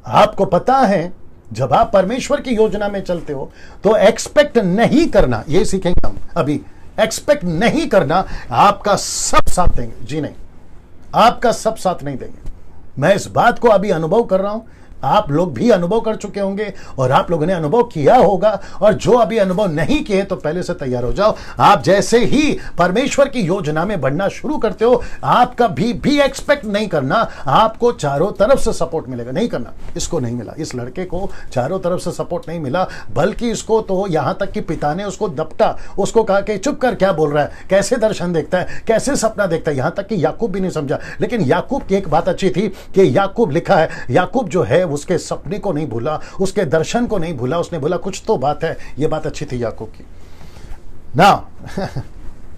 आपको पता है, जब आप परमेश्वर की योजना में चलते हो तो एक्सपेक्ट नहीं करना, ये सीखेंगे हम अभी। एक्सपेक्ट नहीं करना, आपका सब साथ देंगे। जी नहीं, आपका सब साथ नहीं देंगे। मैं इस बात को अभी अनुभव कर रहा हूं, आप लोग भी अनुभव कर चुके होंगे, और आप लोगों ने अनुभव किया होगा। और जो अभी अनुभव नहीं किए तो पहले से तैयार हो जाओ। आप जैसे ही परमेश्वर की योजना में बढ़ना शुरू करते हो, आप कभी भी एक्सपेक्ट नहीं करना आपको चारों तरफ से सपोर्ट मिलेगा। नहीं करना। इसको नहीं मिला, इस लड़के को चारों तरफ से सपोर्ट नहीं मिला, बल्कि इसको तो यहां तक कि पिता ने उसको दपटा, उसको कहा कि चुप कर, क्या बोल रहा है, कैसे दर्शन देखता है, कैसे सपना देखता है। यहां तक कि याकूब भी नहीं समझा। लेकिन याकूब की एक बात अच्छी थी कि याकूब, लिखा है, याकूब जो है उसके सपने को नहीं भूला, उसके दर्शन को नहीं भूला। उसने बोला कुछ तो बात है। यह बात अच्छी थी याकूब की ना।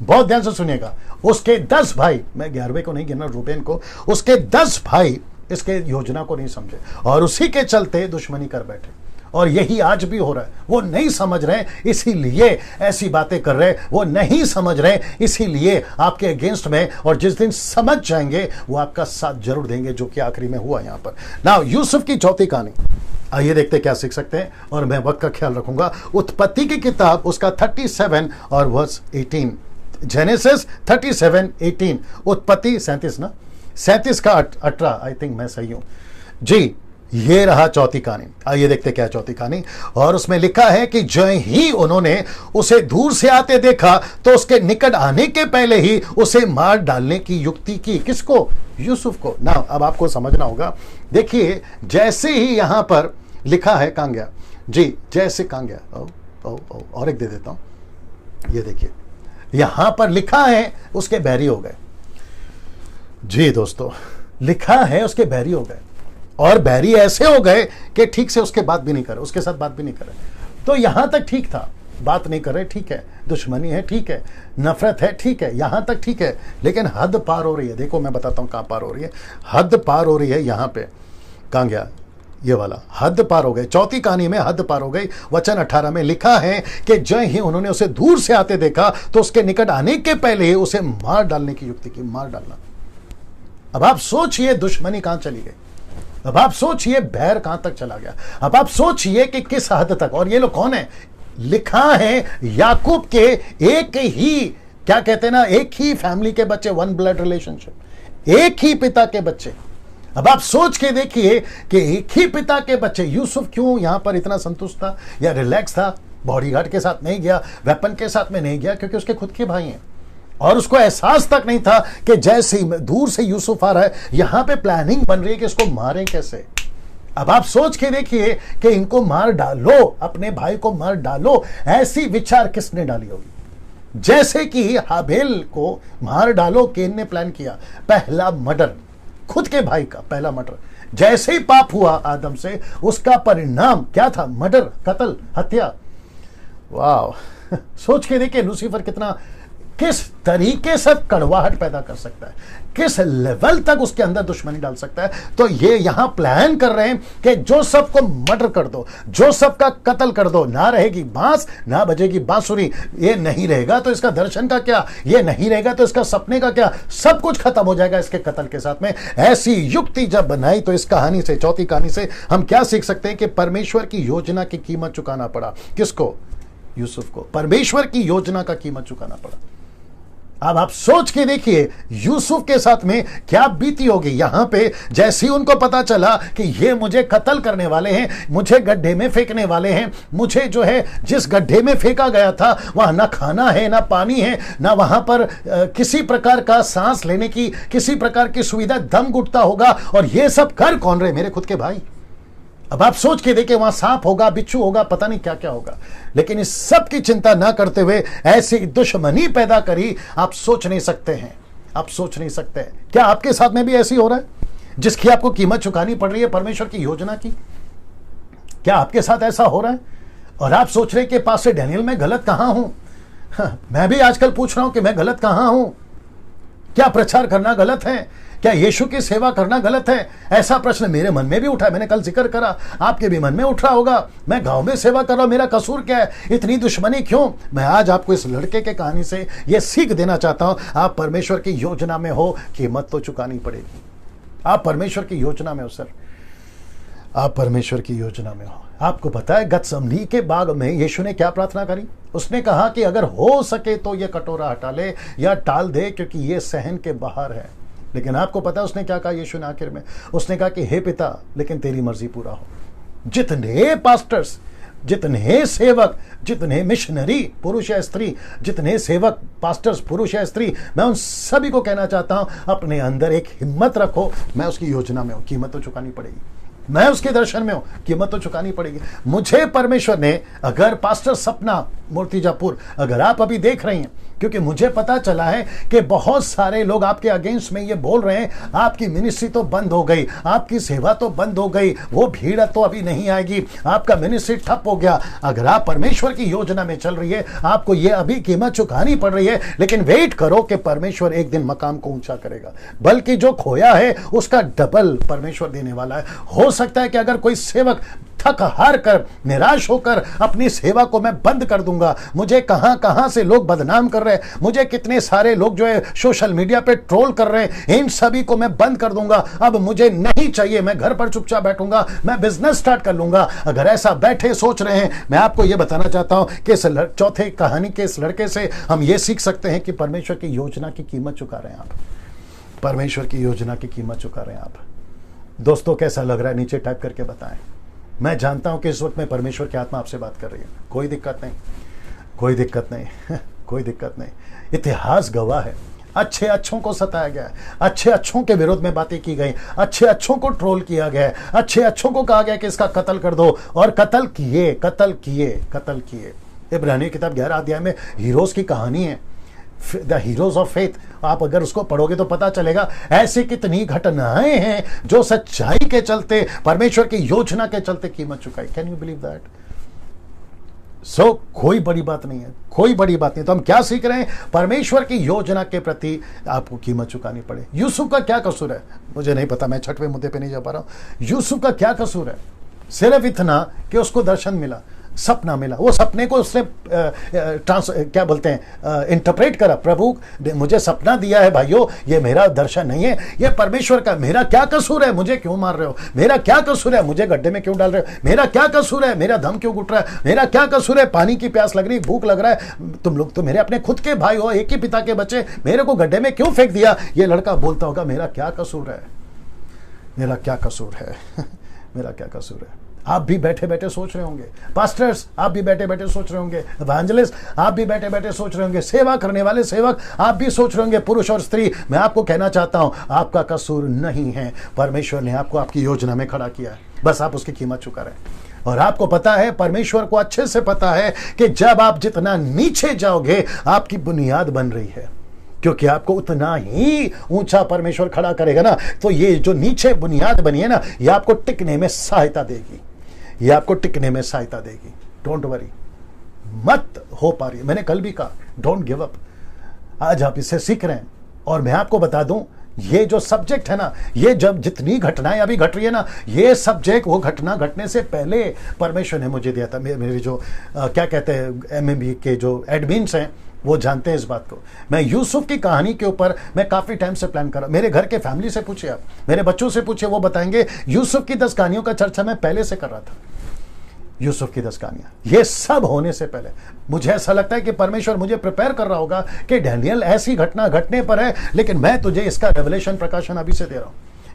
बहुत ध्यान से सुनिएगा। उसके 10 भाई, मैं 11वें को नहीं गिना, रूबेन को, उसके 10 भाई इसके योजना को नहीं समझे, और उसी के चलते दुश्मनी कर बैठे। और यही आज भी हो रहा है। वो नहीं समझ रहे, इसीलिए ऐसी बातें कर रहे। वो नहीं समझ रहे, इसीलिए आपके अगेंस्ट में। और जिस दिन समझ जाएंगे वो आपका साथ जरूर देंगे, जो कि आखिरी में हुआ यहां पर। नाउ यूसुफ की चौथी कहानी, आइए देखते क्या सीख सकते हैं। और मैं वक्त का ख्याल रखूंगा। उत्पत्ति की किताब, उसका 37 और वर्स 18। जेनेसिस 37:18। उत्पत्ति 37 ना, 37 का 18, आई थिंक मैं सही हूं जी। ये रहा चौथी कहानी। आइए देखते क्या चौथी कहानी। और उसमें लिखा है कि जो ही उन्होंने उसे दूर से आते देखा तो उसके निकट आने के पहले ही उसे मार डालने की युक्ति की। किसको? यूसुफ को ना। अब आपको समझना होगा। देखिए, जैसे ही यहां पर लिखा है, कहां गया जी, जैसे कहां गया, और एक दे देता हूं। ये देखिए, यहां पर लिखा है उसके बैरी हो गए। जी दोस्तों, लिखा है उसके बैरी हो गए। और बैरी ऐसे हो गए कि ठीक से उसके बात भी नहीं करे, उसके साथ बात भी नहीं करे। तो यहां तक ठीक था, बात नहीं करे, ठीक है, दुश्मनी है, ठीक है, नफरत है, ठीक है, यहां तक ठीक है। लेकिन हद पार हो रही है। देखो मैं बताता हूं कहां पार हो रही है। हद पार हो रही है यहां पे। कहां गया? ये वाला हद पार हो गई, चौथी कहानी में हद पार हो गई। वचन 18 में लिखा है कि जय ही उन्होंने उसे दूर से आते देखा तो उसके निकट आने के पहले ही उसे मार डालने की युक्ति की, मार डालना। अब आप सोचिए दुश्मनी कहां चली गई, अब आप सोचिए बैर कहां तक चला गया, अब आप सोचिए कि किस हद तक। और ये लोग कौन है? लिखा है याकूब के एक ही, क्या कहते हैं ना, एक ही फैमिली के बच्चे, वन ब्लड रिलेशनशिप, एक ही पिता के बच्चे। अब आप सोच के देखिए कि एक ही पिता के बच्चे। यूसुफ क्यों यहां पर इतना संतुष्ट था या रिलैक्स था? बॉडीगार्ड के साथ नहीं गया, वेपन के साथ में नहीं गया, क्योंकि उसके खुद के भाई हैं और उसको एहसास तक नहीं था कि जैसे दूर से यूसुफ आ रहा है, यहां पे प्लानिंग बन रही है कि इसको मारें कैसे। अब आप सोच के देखिए कि इनको मार डालो, अपने भाई को मार डालो, ऐसी विचार किसने डाली होगी? जैसे कि हाबेल को मार डालो, केन ने प्लान किया, पहला मर्डर, खुद के भाई का पहला मर्डर। जैसे ही पाप हुआ आदम से, उसका परिणाम क्या था? मर्डर, कत्ल, हत्या। वाह, सोच के देखिए लूसीफर किस तरीके से कड़वाहट पैदा कर सकता है, किस लेवल तक उसके अंदर दुश्मनी डाल सकता है। तो ये यहां प्लान कर रहे हैं कि जो सबको मर्डर कर दो, जो सबका कत्ल कर दो, ना रहेगी बांस, ना बजेगी बांसुरी। ये नहीं रहेगा तो इसका दर्शन का क्या, ये नहीं रहेगा तो इसका सपने का क्या, सब कुछ खत्म हो जाएगा इसके कत्ल के साथ में। ऐसी युक्ति जब बनाई तो इस कहानी से, चौथी कहानी से हम क्या सीख सकते हैं? कि परमेश्वर की योजना की कीमत चुकाना पड़ा। किसको? यूसुफ को। परमेश्वर की योजना का कीमत चुकाना पड़ा। अब आप सोच के देखिए यूसुफ के साथ में क्या बीती होगी। यहां पे जैसे ही उनको पता चला कि ये मुझे कत्ल करने वाले हैं, मुझे गड्ढे में फेंकने वाले हैं, मुझे जो है जिस गड्ढे में फेंका गया था वहां ना खाना है, ना पानी है, ना वहां पर किसी प्रकार का सांस लेने की किसी प्रकार की सुविधा, दम घुटता होगा। और ये सब कर कौन रहे? मेरे खुद के भाई। अब आप सोच के देखिए वहां सांप होगा, बिच्छू होगा, पता नहीं क्या क्या होगा। लेकिन इस सब की चिंता ना करते हुए ऐसी दुश्मनी पैदा करी, आप सोच नहीं सकते हैं, आप सोच नहीं सकते हैं। क्या आपके साथ में भी ऐसी हो रहा है जिसकी आपको कीमत चुकानी पड़ रही है परमेश्वर की योजना की? क्या आपके साथ ऐसा हो रहा है? और आप सोच रहे कि पास्टर डैनियल मैं गलत कहां हूं? मैं भी आजकल पूछ रहा हूं कि मैं गलत कहां हूं? क्या प्रचार करना गलत है? क्या यीशु की सेवा करना गलत है? ऐसा प्रश्न मेरे मन में भी उठा। मैंने कल जिक्र करा, आपके भी मन में उठ रहा होगा। मैं गांव में सेवा कर रहा हूं, मेरा कसूर क्या है? इतनी दुश्मनी क्यों? मैं आज आपको इस लड़के के कहानी से यह सीख देना चाहता हूं, आप परमेश्वर की योजना में हो, कीमत तो चुकानी पड़ेगी। आप परमेश्वर की योजना में हो सर, आप परमेश्वर की योजना में हो। आपको पता है गत्समनी के बाग में यीशु ने क्या प्रार्थना करी? उसने कहा कि अगर हो सके तो ये कटोरा हटा ले या टाल दे, क्योंकि ये सहन के बाहर है। लेकिन आपको पता है उसने क्या कहा यीशु ने आखिर में? उसने कहा कि हे पिता, लेकिन तेरी मर्जी पूरा हो। जितने पास्टर्स, जितने सेवक, जितने मिशनरी पुरुष या स्त्री, जितने सेवक पास्टर्स पुरुष या स्त्री, मैं उन सभी को कहना चाहता हूं अपने अंदर एक हिम्मत रखो। मैं उसकी योजना में हूं, कीमत तो चुकानी पड़ेगी। मैं उसके दर्शन में हूं, कीमत तो चुकानी पड़ेगी। मुझे परमेश्वर ने, अगर पास्टर सपना मूर्तिजापुर, अगर आप अभी देख रही हैं, क्योंकि मुझे पता चला है कि बहुत सारे लोग आपके अगेंस्ट में ये बोल रहे हैं आपकी मिनिस्ट्री तो बंद हो गई, आपकी सेवा तो बंद हो गई, वो भीड़ तो अभी नहीं आएगी, आपका मिनिस्ट्री ठप हो गया। अगर आप परमेश्वर की योजना में चल रही है, आपको ये अभी कीमत चुकानी पड़ रही है। लेकिन वेट करो कि परमेश्वर एक दिन मकाम को ऊंचा करेगा, बल्कि जो खोया है उसका डबल परमेश्वर देने वाला है। हो सकता है कि अगर कोई सेवक थक हार कर, निराश होकर अपनी सेवा को मैं बंद कर दूंगा, मुझे कहां कहां से लोग बदनाम कर रहे हैं, मुझे कितने सारे लोग जो है सोशल मीडिया पे ट्रोल कर रहे हैं, इन सभी को मैं बंद कर दूंगा, अब मुझे नहीं चाहिए, मैं घर पर चुपचाप बैठूंगा, मैं बिजनेस स्टार्ट कर लूंगा। अगर ऐसा बैठे सोच रहे हैं, मैं आपको यह बताना चाहता हूं कि इस चौथे कहानी के इस लड़के से हम ये सीख सकते हैं कि परमेश्वर की योजना की कीमत चुका रहे हैं आप, परमेश्वर की योजना की कीमत चुका रहे हैं आप। दोस्तों कैसा लग रहा है नीचे टाइप करके बताएं। मैं जानता हूं कि इस वक्त में परमेश्वर की आत्मा आपसे बात कर रही है। कोई दिक्कत नहीं, कोई दिक्कत नहीं, कोई दिक्कत नहीं। इतिहास गवाह है, अच्छे अच्छों को सताया गया है, अच्छे अच्छों के विरोध में बातें की गई, अच्छे अच्छों को ट्रोल किया गया, अच्छे अच्छों को कहा गया कि इसका कत्ल कर दो, और कत्ल किए, कत्ल किए, कत्ल किए। इब्रानियों किताब 11 अध्याय में हीरोज की कहानी है, द हीरोज ऑफ फेथ। आप अगर उसको पढ़ोगे तो पता चलेगा ऐसी कितनी घटनाएं हैं जो सच्चाई के चलते, परमेश्वर की योजना के चलते कीमत चुकाई। Can you believe that? कोई बड़ी बात नहीं है, कोई बड़ी बात नहीं। तो हम क्या सीख रहे हैं? परमेश्वर की योजना के प्रति आपको कीमत चुकानी पड़े। यूसुफ का क्या कसूर है? मुझे नहीं पता, मैं छठवें मुद्दे पे नहीं जा पा रहा हूं। यूसुफ का क्या कसूर है? सिर्फ इतना कि उसको दर्शन मिला, सपना मिला, वो सपने को उसने क्या बोलते हैं, इंटरप्रेट करा। प्रभु ने मुझे सपना दिया है भाइयों, ये मेरा दर्शन नहीं है, ये परमेश्वर का। मेरा क्या कसूर है? मुझे क्यों मार रहे हो? मेरा क्या कसूर है? मुझे गड्ढे में क्यों डाल रहे हो? मेरा क्या कसूर है? मेरा दम क्यों घुट रहा है? मेरा क्या कसूर है? पानी की प्यास लग रही, भूख लग रहा है, तुम लोग तो मेरे अपने खुद के भाई हो, एक ही पिता के बच्चे, मेरे को गड्ढे में क्यों फेंक दिया? ये लड़का बोलता होगा मेरा क्या कसूर है, मेरा क्या कसूर है मेरा क्या कसूर है। आप भी बैठे बैठे सोच रहे होंगे, पास्टर्स आप भी बैठे बैठे सोच रहे होंगे, इवेंजलिस्ट आप भी बैठे बैठे सोच रहे होंगे, सेवा करने वाले सेवक आप भी सोच रहे होंगे, पुरुष और स्त्री। मैं आपको कहना चाहता हूं, आपका कसूर नहीं है। परमेश्वर ने आपको आपकी योजना में खड़ा किया है, बस आप उसकी कीमत चुका रहे हैं। और आपको पता है, परमेश्वर को अच्छे से पता है कि जब आप जितना नीचे जाओगे, आपकी बुनियाद बन रही है, क्योंकि आपको उतना ही ऊंचा परमेश्वर खड़ा करेगा ना, तो ये जो नीचे बुनियाद बनी है ना, ये आपको टिकने में सहायता देगी, ये आपको टिकने में सहायता देगी। डोंट वरी, मत हो पा रही है, मैंने कल भी कहा, डोंट गिव अप। आज आप इससे सीख रहे हैं। और मैं आपको बता दूं, ये जो सब्जेक्ट है ना, ये जब जितनी घटनाएं अभी घट रही है ना, ये सब्जेक्ट वो घटना घटने से पहले परमेश्वर ने मुझे दिया था। मेरे जो क्या कहते हैं MMB के जो एडमिन्स हैं, वो जानते हैं इस बात को। मैं यूसुफ की कहानी के ऊपर मैं काफी टाइम से प्लान कर रहा हूं। मेरे घर के फैमिली से पूछे, आप मेरे बच्चों से पूछे, वो बताएंगे यूसुफ की 10 कहानियों का चर्चा मैं पहले से कर रहा था। यूसुफ की 10 कहानियां, ये सब होने से पहले मुझे ऐसा लगता है कि परमेश्वर मुझे प्रिपेयर कर रहा होगा कि डैनियल ऐसी घटना घटने पर है, लेकिन मैं तुझे इसका रेवलेशन प्रकाशन अभी से दे रहा हूं।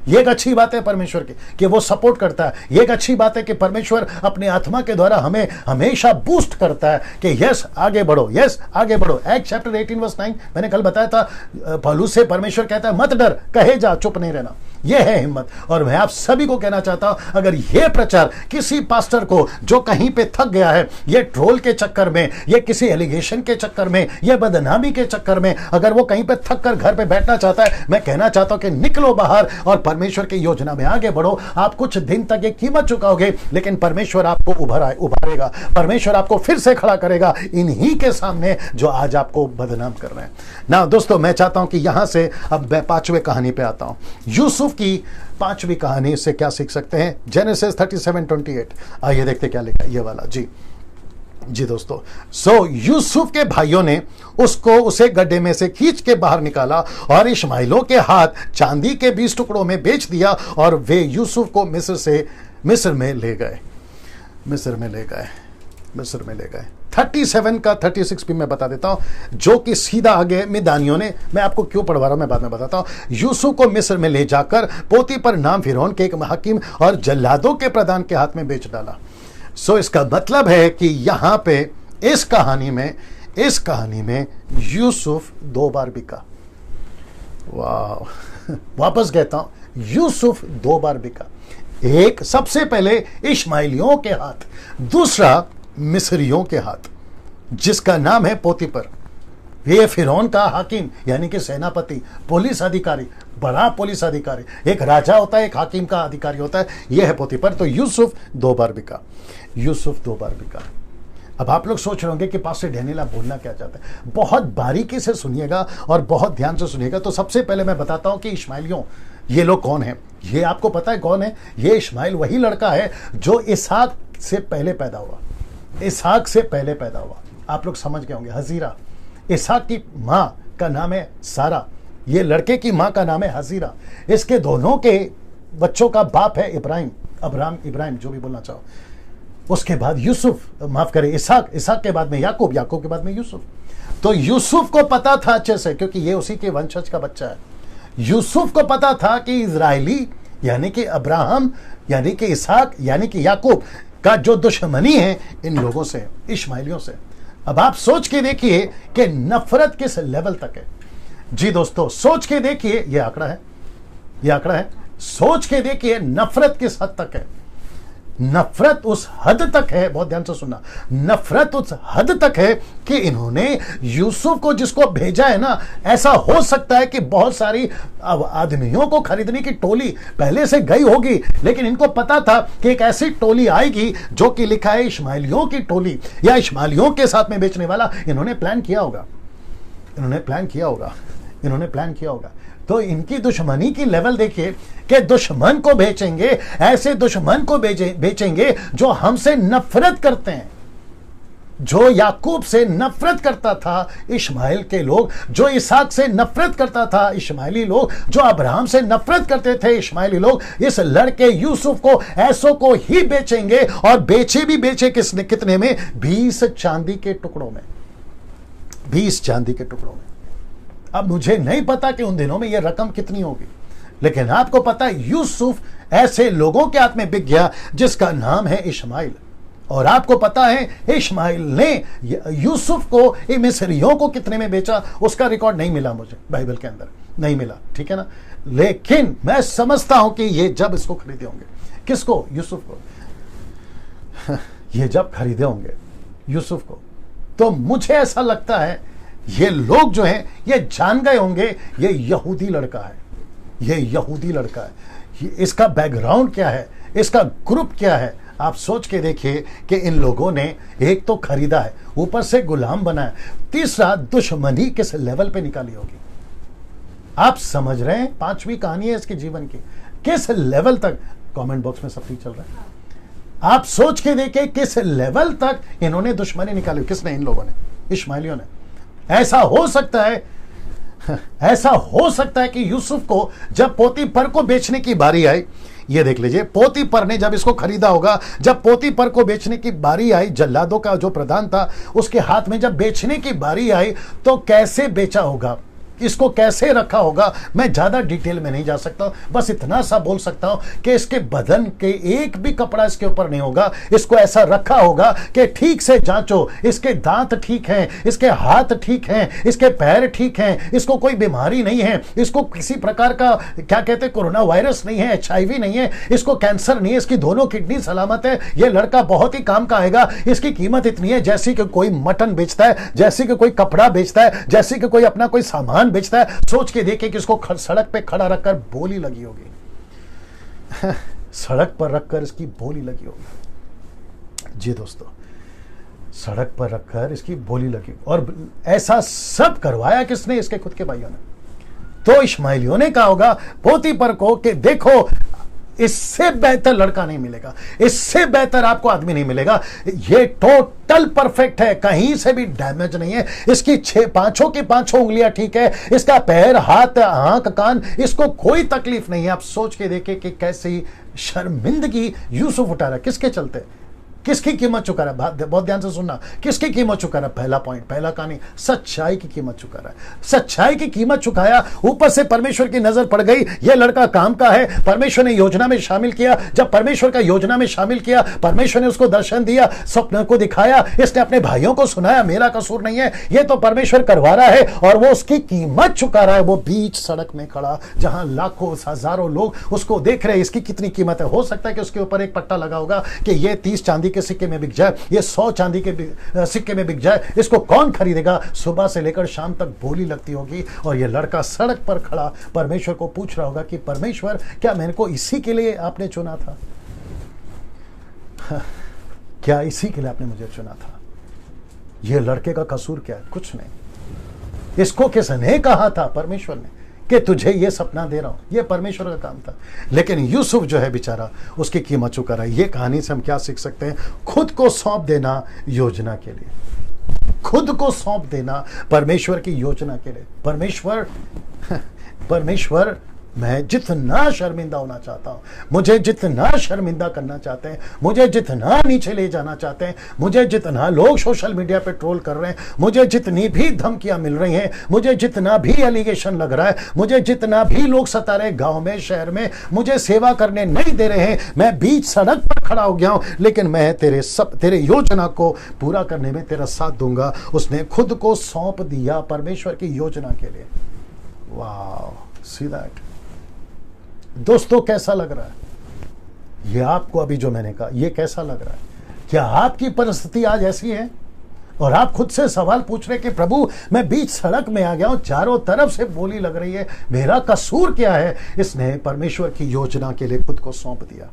ये एक अच्छी बात है परमेश्वर की कि वो सपोर्ट करता है। ये एक अच्छी बात है कि परमेश्वर अपने आत्मा के द्वारा हमें हमेशा बूस्ट करता है कि यस आगे बढ़ो, यस आगे बढ़ो। एक्ट चैप्टर 18:9 मैंने कल बताया था, पौलुस से परमेश्वर कहता है मत डर, कहे जा, चुप नहीं रहना। ये है हिम्मत। और मैं आप सभी को कहना चाहता हूं, अगर ये प्रचार किसी पास्टर को जो कहीं पे थक गया है, ये ट्रोल के चक्कर में, ये किसी एलिगेशन के चक्कर में, ये बदनामी के चक्कर में, अगर वो कहीं पे थक कर घर पे बैठना चाहता है, मैं कहना चाहता हूं कि निकलो बाहर और परमेश्वर की योजना में आगे बढ़ो। आप कुछ दिन तक ये कीमत चुकाओगे, लेकिन परमेश्वर आपको उभारेगा, परमेश्वर आपको फिर से खड़ा करेगा इन्हीं के सामने जो आज आपको बदनाम कर रहे हैं ना। दोस्तों, मैं चाहता हूं कि यहां से अब मैं 5वें कहानी पे आता हूं। यूसुफ की 5वीं कहानी से क्या सीख सकते हैं? जेनेसिस 37:28। आइए देखते क्या लिखा है ये वाला। जी दोस्तों, यूसुफ के भाइयों ने उसे गड्ढे में से खींच के बाहर निकाला और इश्माइलों के हाथ चांदी के 20 टुकड़ों में बेच दिया, और वे यूसुफ को मिस्र में ले गए। 37 का 36 भी मैं बता देता हूं, जो कि सीधा आगे मिदानियों ने, मैं आपको क्यों पढ़वा रहा हूं मैं बाद में बताता हूं। यूसुफ को मिस्र में ले जाकर पोतीफर नाम फिरौन के एक हकीम और जल्लादों के प्रधान के हाथ में बेच डाला। इसका मतलब है कि यहां पे इस कहानी में यूसुफ 2 बार बिका। वाह वापस कहता हूं, यूसुफ 2 बार बिका। एक सबसे पहले इश्माइलियों के हाथ, दूसरा मिस्रियों के हाथ, जिसका नाम है पोतीफर। ये फिरौन का हाकिम यानी कि सेनापति, पुलिस अधिकारी, बड़ा पुलिस अधिकारी। एक राजा होता है, एक हाकिम का अधिकारी होता है, यह है पोतीफर। तो यूसुफ 2 बार बिका। अब आप लोग सोच रहे होंगे कि पास्टर डैनियल आप बोलना क्या चाहते हैं। बहुत बारीकी से सुनिएगा और बहुत ध्यान से सुनिएगा। तो सबसे पहले मैं बताता हूं कि इश्माइलियों, ये लोग कौन है? ये आपको पता है कौन है? ये इश्माइल वही लड़का है जो इसहाक से पहले पैदा हुआ। आप लोग समझ गए होंगे, हजीरा। इसहाक की मां का नाम है सारा, ये लड़के की मां का नाम है हजीरा। इसके दोनों के बच्चों का बाप है इब्राहिम, जो भी बोलना चाहो। उसके बाद यूसुफ, माफ करें, इसहाक के बाद में याकूब के बाद में यूसुफ। तो यूसुफ को पता था अच्छे से, क्योंकि ये उसी के वंशज का बच्चा है। यूसुफ को पता था कि इजराइली यानी कि अब्राहम यानी कि इसहाक यानी कि याकूब का जो दुश्मनी है इन लोगों से, इश्माइलियों से। अब आप सोच के देखिए कि नफरत किस लेवल तक है। जी दोस्तों, सोच के देखिए, ये आंकड़ा है। सोच के देखिए नफरत किस हद तक है। नफरत उस हद तक है, बहुत ध्यान से सुनना, नफरत उस हद तक है कि इन्होंने यूसुफ को जिसको भेजा है ना, ऐसा हो सकता है कि बहुत सारी आदमियों को खरीदने की टोली पहले से गई होगी, लेकिन इनको पता था कि एक ऐसी टोली आएगी जो कि लिखा है इश्माइलियों की टोली या इश्माइलियों के साथ में बेचने वाला। इन्होंने प्लान किया होगा, इन्होंने प्लान किया होगा, इन्होंने प्लान किया होगा। तो इनकी दुश्मनी की लेवल देखिए कि दुश्मन को बेचेंगे, ऐसे दुश्मन को बेचेंगे जो हमसे नफरत करते हैं, जो याकूब से नफरत करता था इश्माइल के लोग, जो इसहाक से नफरत करता था इश्माइली लोग, जो अब्राहम से नफरत करते थे इश्माइली लोग, इस लड़के यूसुफ को ऐसों को ही बेचेंगे। और बेचे किसने, कितने में? 20 चांदी के टुकड़ों में, 20 चांदी के टुकड़ों में। अब मुझे नहीं पता कि उन दिनों में यह रकम कितनी होगी, लेकिन आपको पता है यूसुफ ऐसे लोगों के हाथ में बिक गया जिसका नाम है इश्माइल। और आपको पता है इश्माइल ने यूसुफ को मिस्रियों को कितने में बेचा, उसका रिकॉर्ड नहीं मिला मुझे, बाइबल के अंदर नहीं मिला, ठीक है ना। लेकिन मैं समझता हूं कि ये जब इसको खरीदे होंगे, किसको? यूसुफ को। ये जब खरीदे होंगे यूसुफ को, तो मुझे ऐसा लगता है ये लोग जो हैं ये जान गए होंगे ये यहूदी लड़का है, ये यहूदी लड़का है, इसका बैकग्राउंड क्या है, इसका ग्रुप क्या है। आप सोच के देखिए कि इन लोगों ने एक तो खरीदा है, ऊपर से गुलाम बनाया, तीसरा दुश्मनी किस लेवल पे निकाली होगी। आप समझ रहे हैं? 5वीं कहानी है इसके जीवन की, किस लेवल तक। कमेंट बॉक्स में सब ठीक चल रहा है। आप सोच के देखिए किस लेवल तक इन्होंने दुश्मनी निकाली। किसने? इन लोगों ने, इश्माइलियों ने। ऐसा हो सकता है, ऐसा हो सकता है कि यूसुफ को जब पोतीफर को बेचने की बारी आई, ये देख लीजिए, पोतीफर ने जब इसको खरीदा होगा, जब पोतीफर को बेचने की बारी आई, जल्लादों का जो प्रधान था उसके हाथ में जब बेचने की बारी आई, तो कैसे बेचा होगा, इसको कैसे रखा होगा, मैं ज्यादा डिटेल में नहीं जा सकता। बस इतना सा बोल सकता हूं कि इसके बदन के एक भी कपड़ा इसके ऊपर नहीं होगा, इसको ऐसा रखा होगा कि ठीक से जांचो, इसके दांत ठीक हैं, इसके हाथ ठीक हैं, इसके पैर ठीक हैं, इसको कोई बीमारी नहीं है, इसको किसी प्रकार का क्या कहते हैं कोरोना वायरस नहीं है, HIV नहीं है, इसको कैंसर नहीं है, इसकी दोनों किडनी सलामत है, ये लड़का बहुत ही काम का आएगा। इसकी कीमत इतनी है जैसी कि कोई मटन बेचता है, जैसे कि कोई कपड़ा बेचता है, जैसे कि कोई अपना कोई सामान बेचता है। सोच के देखिए कि इसको सड़क पे खड़ा रखकर बोली लगी होगी, सड़क पर रखकर इसकी बोली लगी होगी। जी दोस्तों, सड़क पर रखकर इसकी बोली लगी। और ऐसा सब करवाया किसने? इसके खुद के भाइयों ने। तो इश्माइलियों ने कहा होगा पोतीफर को कि देखो, इससे बेहतर लड़का नहीं मिलेगा, इससे बेहतर आपको आदमी नहीं मिलेगा, ये टोटल परफेक्ट है, कहीं से भी डैमेज नहीं है, इसकी पांचों की पांचों उंगलियां ठीक है, इसका पैर, हाथ, आंख, कान, इसको कोई तकलीफ नहीं है। आप सोच के देखिए कि कैसी शर्मिंदगी यूसुफ उठा रहा है, किसके चलते, किसकी कीमत चुका रहा है? बहुत ध्यान से सुनना, किसकी कीमत चुका रहा है? पहला पॉइंट, पहला कहानी, सच्चाई की कीमत चुका रहा है, सच्चाई की कीमत चुकाया। ऊपर से परमेश्वर की नजर पड़ गई, यह लड़का काम का है, परमेश्वर ने योजना में शामिल किया। जब परमेश्वर का योजना में शामिल किया, परमेश्वर ने उसको दर्शन दिया, स्वप्न को दिखाया, इसने अपने भाइयों को सुनाया, मेरा कसूर नहीं है, यह तो परमेश्वर करवा रहा है, और वो उसकी कीमत चुका रहा है। वो बीच सड़क में खड़ा, जहां लाखों हजारों लोग उसको देख रहे हैं, इसकी कितनी कीमत है। हो सकता है कि उसके ऊपर एक पट्टा लगा होगा कि ये 30 चांदी के सिक्के में बिक जाए, ये 100 चांदी के सिक्के में बिक जाए, इसको कौन खरीदेगा। सुबह से लेकर शाम तक बोली लगती होगी, और ये लड़का सड़क पर खड़ा परमेश्वर को पूछ रहा होगा कि परमेश्वर, क्या मेरे को इसी के लिए आपने चुना था? क्या इसी के लिए आपने मुझे चुना था? ये लड़के का कसूर क्या है? कुछ नहीं। इसको किसने कहा था? परमेश्वर ने, कि तुझे ये सपना दे रहा हूं। ये परमेश्वर का काम था। लेकिन यूसुफ जो है बेचारा, उसकी कीमत चुका रहा है। ये कहानी से हम क्या सीख सकते हैं? खुद को सौंप देना योजना के लिए, खुद को सौंप देना परमेश्वर की योजना के लिए। परमेश्वर मैं जितना शर्मिंदा होना चाहता हूं, मुझे जितना शर्मिंदा करना चाहते हैं, मुझे जितना नीचे ले जाना चाहते हैं, मुझे जितना लोग सोशल मीडिया पे ट्रोल कर रहे हैं, मुझे जितनी भी धमकियां मिल रही हैं, मुझे जितना भी एलिगेशन लग रहा है, मुझे जितना भी लोग सता रहे गांव में, शहर में, मुझे सेवा करने नहीं दे रहे हैं, मैं बीच सड़क पर खड़ा हो गया हूं, लेकिन मैं तेरे योजना को पूरा करने में तेरा साथ दूंगा। उसने खुद को सौंप दिया परमेश्वर की योजना के लिए। वाह, सी दैट। दोस्तों, कैसा लग रहा है? ये आपको अभी जो मैंने कहा ये कैसा लग रहा है? क्या आपकी परिस्थिति आज ऐसी है और आप खुद से सवाल पूछ रहे कि प्रभु मैं बीच सड़क में आ गया हूं, चारों तरफ से बोली लग रही है, मेरा कसूर क्या है? इसने परमेश्वर की योजना के लिए खुद को सौंप दिया।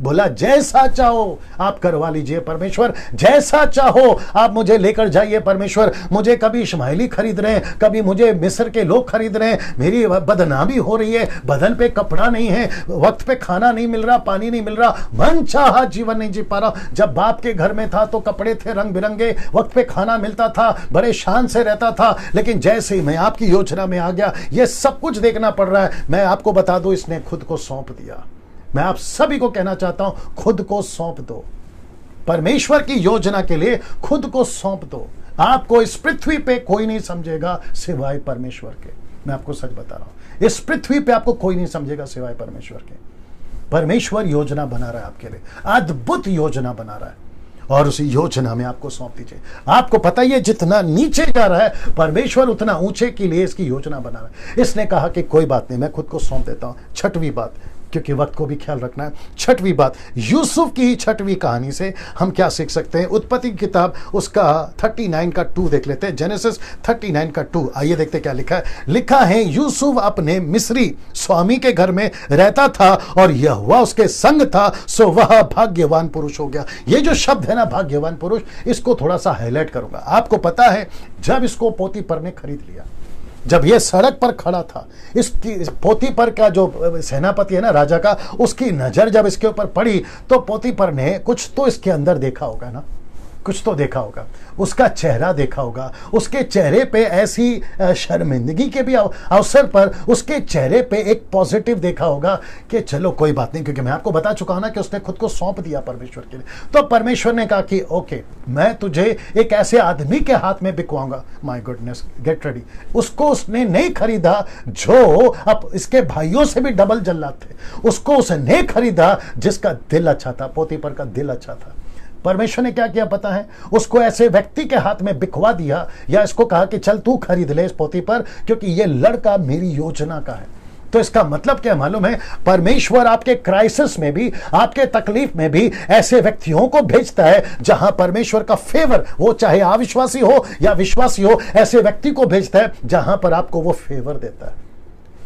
बोला जैसा चाहो आप करवा लीजिए परमेश्वर, जैसा चाहो आप मुझे लेकर जाइए परमेश्वर। मुझे कभी इश्माइली खरीद रहे हैं, कभी मुझे मिस्र के लोग खरीद रहे हैं, मेरी बदनामी हो रही है, बदन पे कपड़ा नहीं है, वक्त पे खाना नहीं मिल रहा, पानी नहीं मिल रहा, मन चाहा जीवन नहीं जी पा रहा। जब बाप के घर में था तो कपड़े थे रंग बिरंगे, वक्त पे खाना मिलता था, बड़े शान से रहता था, लेकिन जैसे ही मैं आपकी योजना में आ गया ये सब कुछ देखना पड़ रहा है। मैं आपको बता दूं, इसने खुद को सौंप दिया। मैं आप सभी को कहना चाहता हूं, खुद को सौंप दो परमेश्वर की योजना के लिए, खुद को सौंप दो। आपको इस पृथ्वी पे कोई नहीं समझेगा सिवाय परमेश्वर के। मैं आपको सच बता रहा हूं, इस पृथ्वी पे आपको कोई नहीं समझेगा सिवाय परमेश्वर के। परमेश्वर योजना बना रहा है आपके लिए, अद्भुत योजना बना रहा है, और उसी योजना में आपको सौंप दीजिए। आपको पता ही है जितना नीचे जा रहा है परमेश्वर उतना ऊंचे के लिए इसकी योजना बना रहा है। इसने कहा कि कोई बात नहीं, मैं खुद को सौंप देता हूं। छठवीं बात, क्योंकि वक्त को भी ख्याल रखना है, छठवीं बात, यूसुफ की छठवीं कहानी से हम क्या सीख सकते हैं? उत्पत्ति की किताब उसका 39 का 2 देख लेते हैं। जेनेसिस 39 का 2, आइए देखते क्या लिखा है। लिखा है, यूसुफ अपने मिस्री स्वामी के घर में रहता था और यहोवा उसके संग था, सो वह भाग्यवान पुरुष हो गया। ये जो शब्द है ना भाग्यवान पुरुष, इसको थोड़ा सा हाईलाइट करूंगा। आपको पता है जब इसको पोतीपर ने खरीद लिया, जब ये सड़क पर खड़ा था, इसकी पोतीपर का जो सेनापति है ना राजा का, उसकी नजर जब इसके ऊपर पड़ी तो पोतीपर ने कुछ तो इसके अंदर देखा होगा ना, कुछ तो देखा होगा, उसका चेहरा देखा होगा। उसके चेहरे पे ऐसी शर्मिंदगी के भी अवसर पर उसके चेहरे पे एक पॉजिटिव देखा होगा कि चलो कोई बात नहीं, क्योंकि मैं आपको बता चुका हूं ना कि उसने खुद को सौंप दिया परमेश्वर के लिए। तो परमेश्वर ने कहा कि ओके, मैं तुझे एक ऐसे आदमी के हाथ में बिकवाऊंगा। My goodness, get ready. उसको उसने नहीं खरीदा जो अब इसके भाइयों से भी डबल जल्लाद थे, उसको उसने खरीदा जिसका दिल अच्छा था, पोतीपर का दिल अच्छा था। परमेश्वर ने क्या किया पता है? उसको ऐसे व्यक्ति के हाथ में बिकवा दिया, या इसको कहा कि चल तू खरीद ले इस पोतीपर, क्योंकि ये लड़का मेरी योजना का है। तो इसका मतलब क्या मालूम है? परमेश्वर आपके क्राइसिस में भी, आपके तकलीफ में भी ऐसे व्यक्तियों को भेजता है जहां परमेश्वर का फेवर, वो चाहे अविश्वासी हो या विश्वासी हो, ऐसे व्यक्ति को भेजता है जहां पर आपको वो फेवर देता है।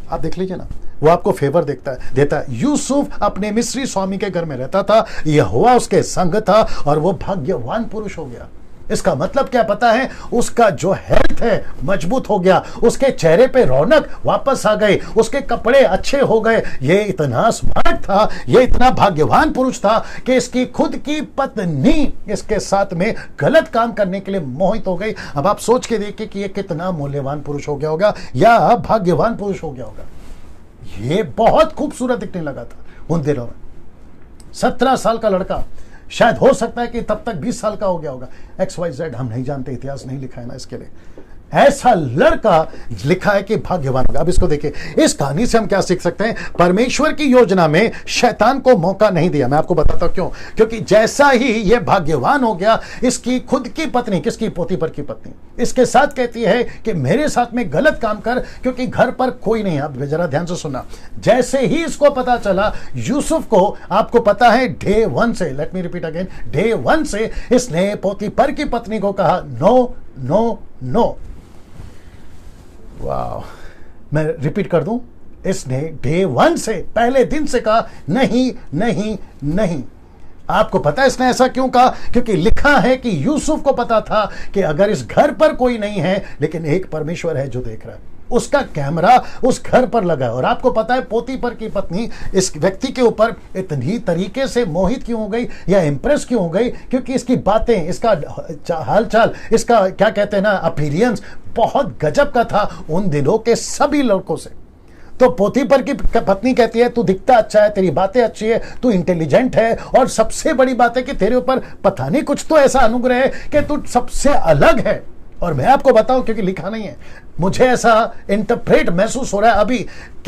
आप देख लीजिए ना, वो आपको फेवर देता है। यूसुफ अपने मिस्री स्वामी के घर में रहता था, यहोवा उसके संग था और वो भाग्यवान पुरुष हो गया। इसका मतलब क्या पता है? उसका जो हेल्थ है मजबूत हो गया, उसके चेहरे पे रौनक वापस आ गई, उसके कपड़े अच्छे हो गए। ये इतना स्मार्ट था, ये इतना भाग्यवान पुरुष था कि इसकी खुद की पत्नी इसके साथ में गलत काम करने के लिए मोहित हो गई। अब आप सोच के देखिए कि ये कितना मूल्यवान पुरुष हो गया होगा या भाग्यवान पुरुष हो गया होगा। ये बहुत खूबसूरत दिखने लगा था उन दिनों में। 17 साल का लड़का, शायद हो सकता है कि तब तक 20 साल का हो गया होगा। XYZ हम नहीं जानते, इतिहास नहीं लिखा है ना इसके लिए। ऐसा लड़का लिखा है कि भाग्यवान होगा। अब इसको देखिए, इस कहानी से हम क्या सीख सकते हैं? परमेश्वर की योजना में शैतान को मौका नहीं दिया। मैं आपको बताता हूं क्यों। क्योंकि जैसा ही ये भाग्यवान हो गया, इसकी खुद की पत्नी, किसकी? पोतीपर की पत्नी, इसके साथ कहती है कि मेरे साथ में गलत काम कर, क्योंकि घर पर कोई नहीं है। आप जरा ध्यान से सुनना। जैसे ही इसको पता चला यूसुफ को, आपको पता है डे 1 से, let me repeat again, day 1 से इसने पोतीपर की पत्नी को कहा नो नो नो। वाह, मैं रिपीट कर दूं, इसने डे 1 से, पहले दिन से कहा नहीं नहीं नहीं। आपको पता है इसने ऐसा क्यों कहा? क्योंकि लिखा है कि यूसुफ को पता था कि अगर इस घर पर कोई नहीं है, लेकिन एक परमेश्वर है जो देख रहा है। उसका कैमरा उस घर पर लगा है। और आपको पता है पोतीपर की पत्नी इस व्यक्ति के ऊपर इतनी तरीके से मोहित क्यों हो गई या इंप्रेस क्यों हो गई? क्योंकि इसकी बातें, इसका हालचाल, इसका क्या कहते हैं ना, अपीयरेंस बहुत गजब का था उन दिनों के सभी लड़कों से। तो पोतीपर की पत्नी कहती है तू दिखता अच्छा है, तेरी बातें अच्छी है, तू इंटेलिजेंट है, और सबसे बड़ी बात है कि तेरे ऊपर पता नहीं कुछ तो ऐसा अनुग्रह है कि तू सबसे अलग है। और मैं आपको बताऊं, क्योंकि लिखा नहीं है, मुझे ऐसा इंटरप्रेट महसूस हो रहा है अभी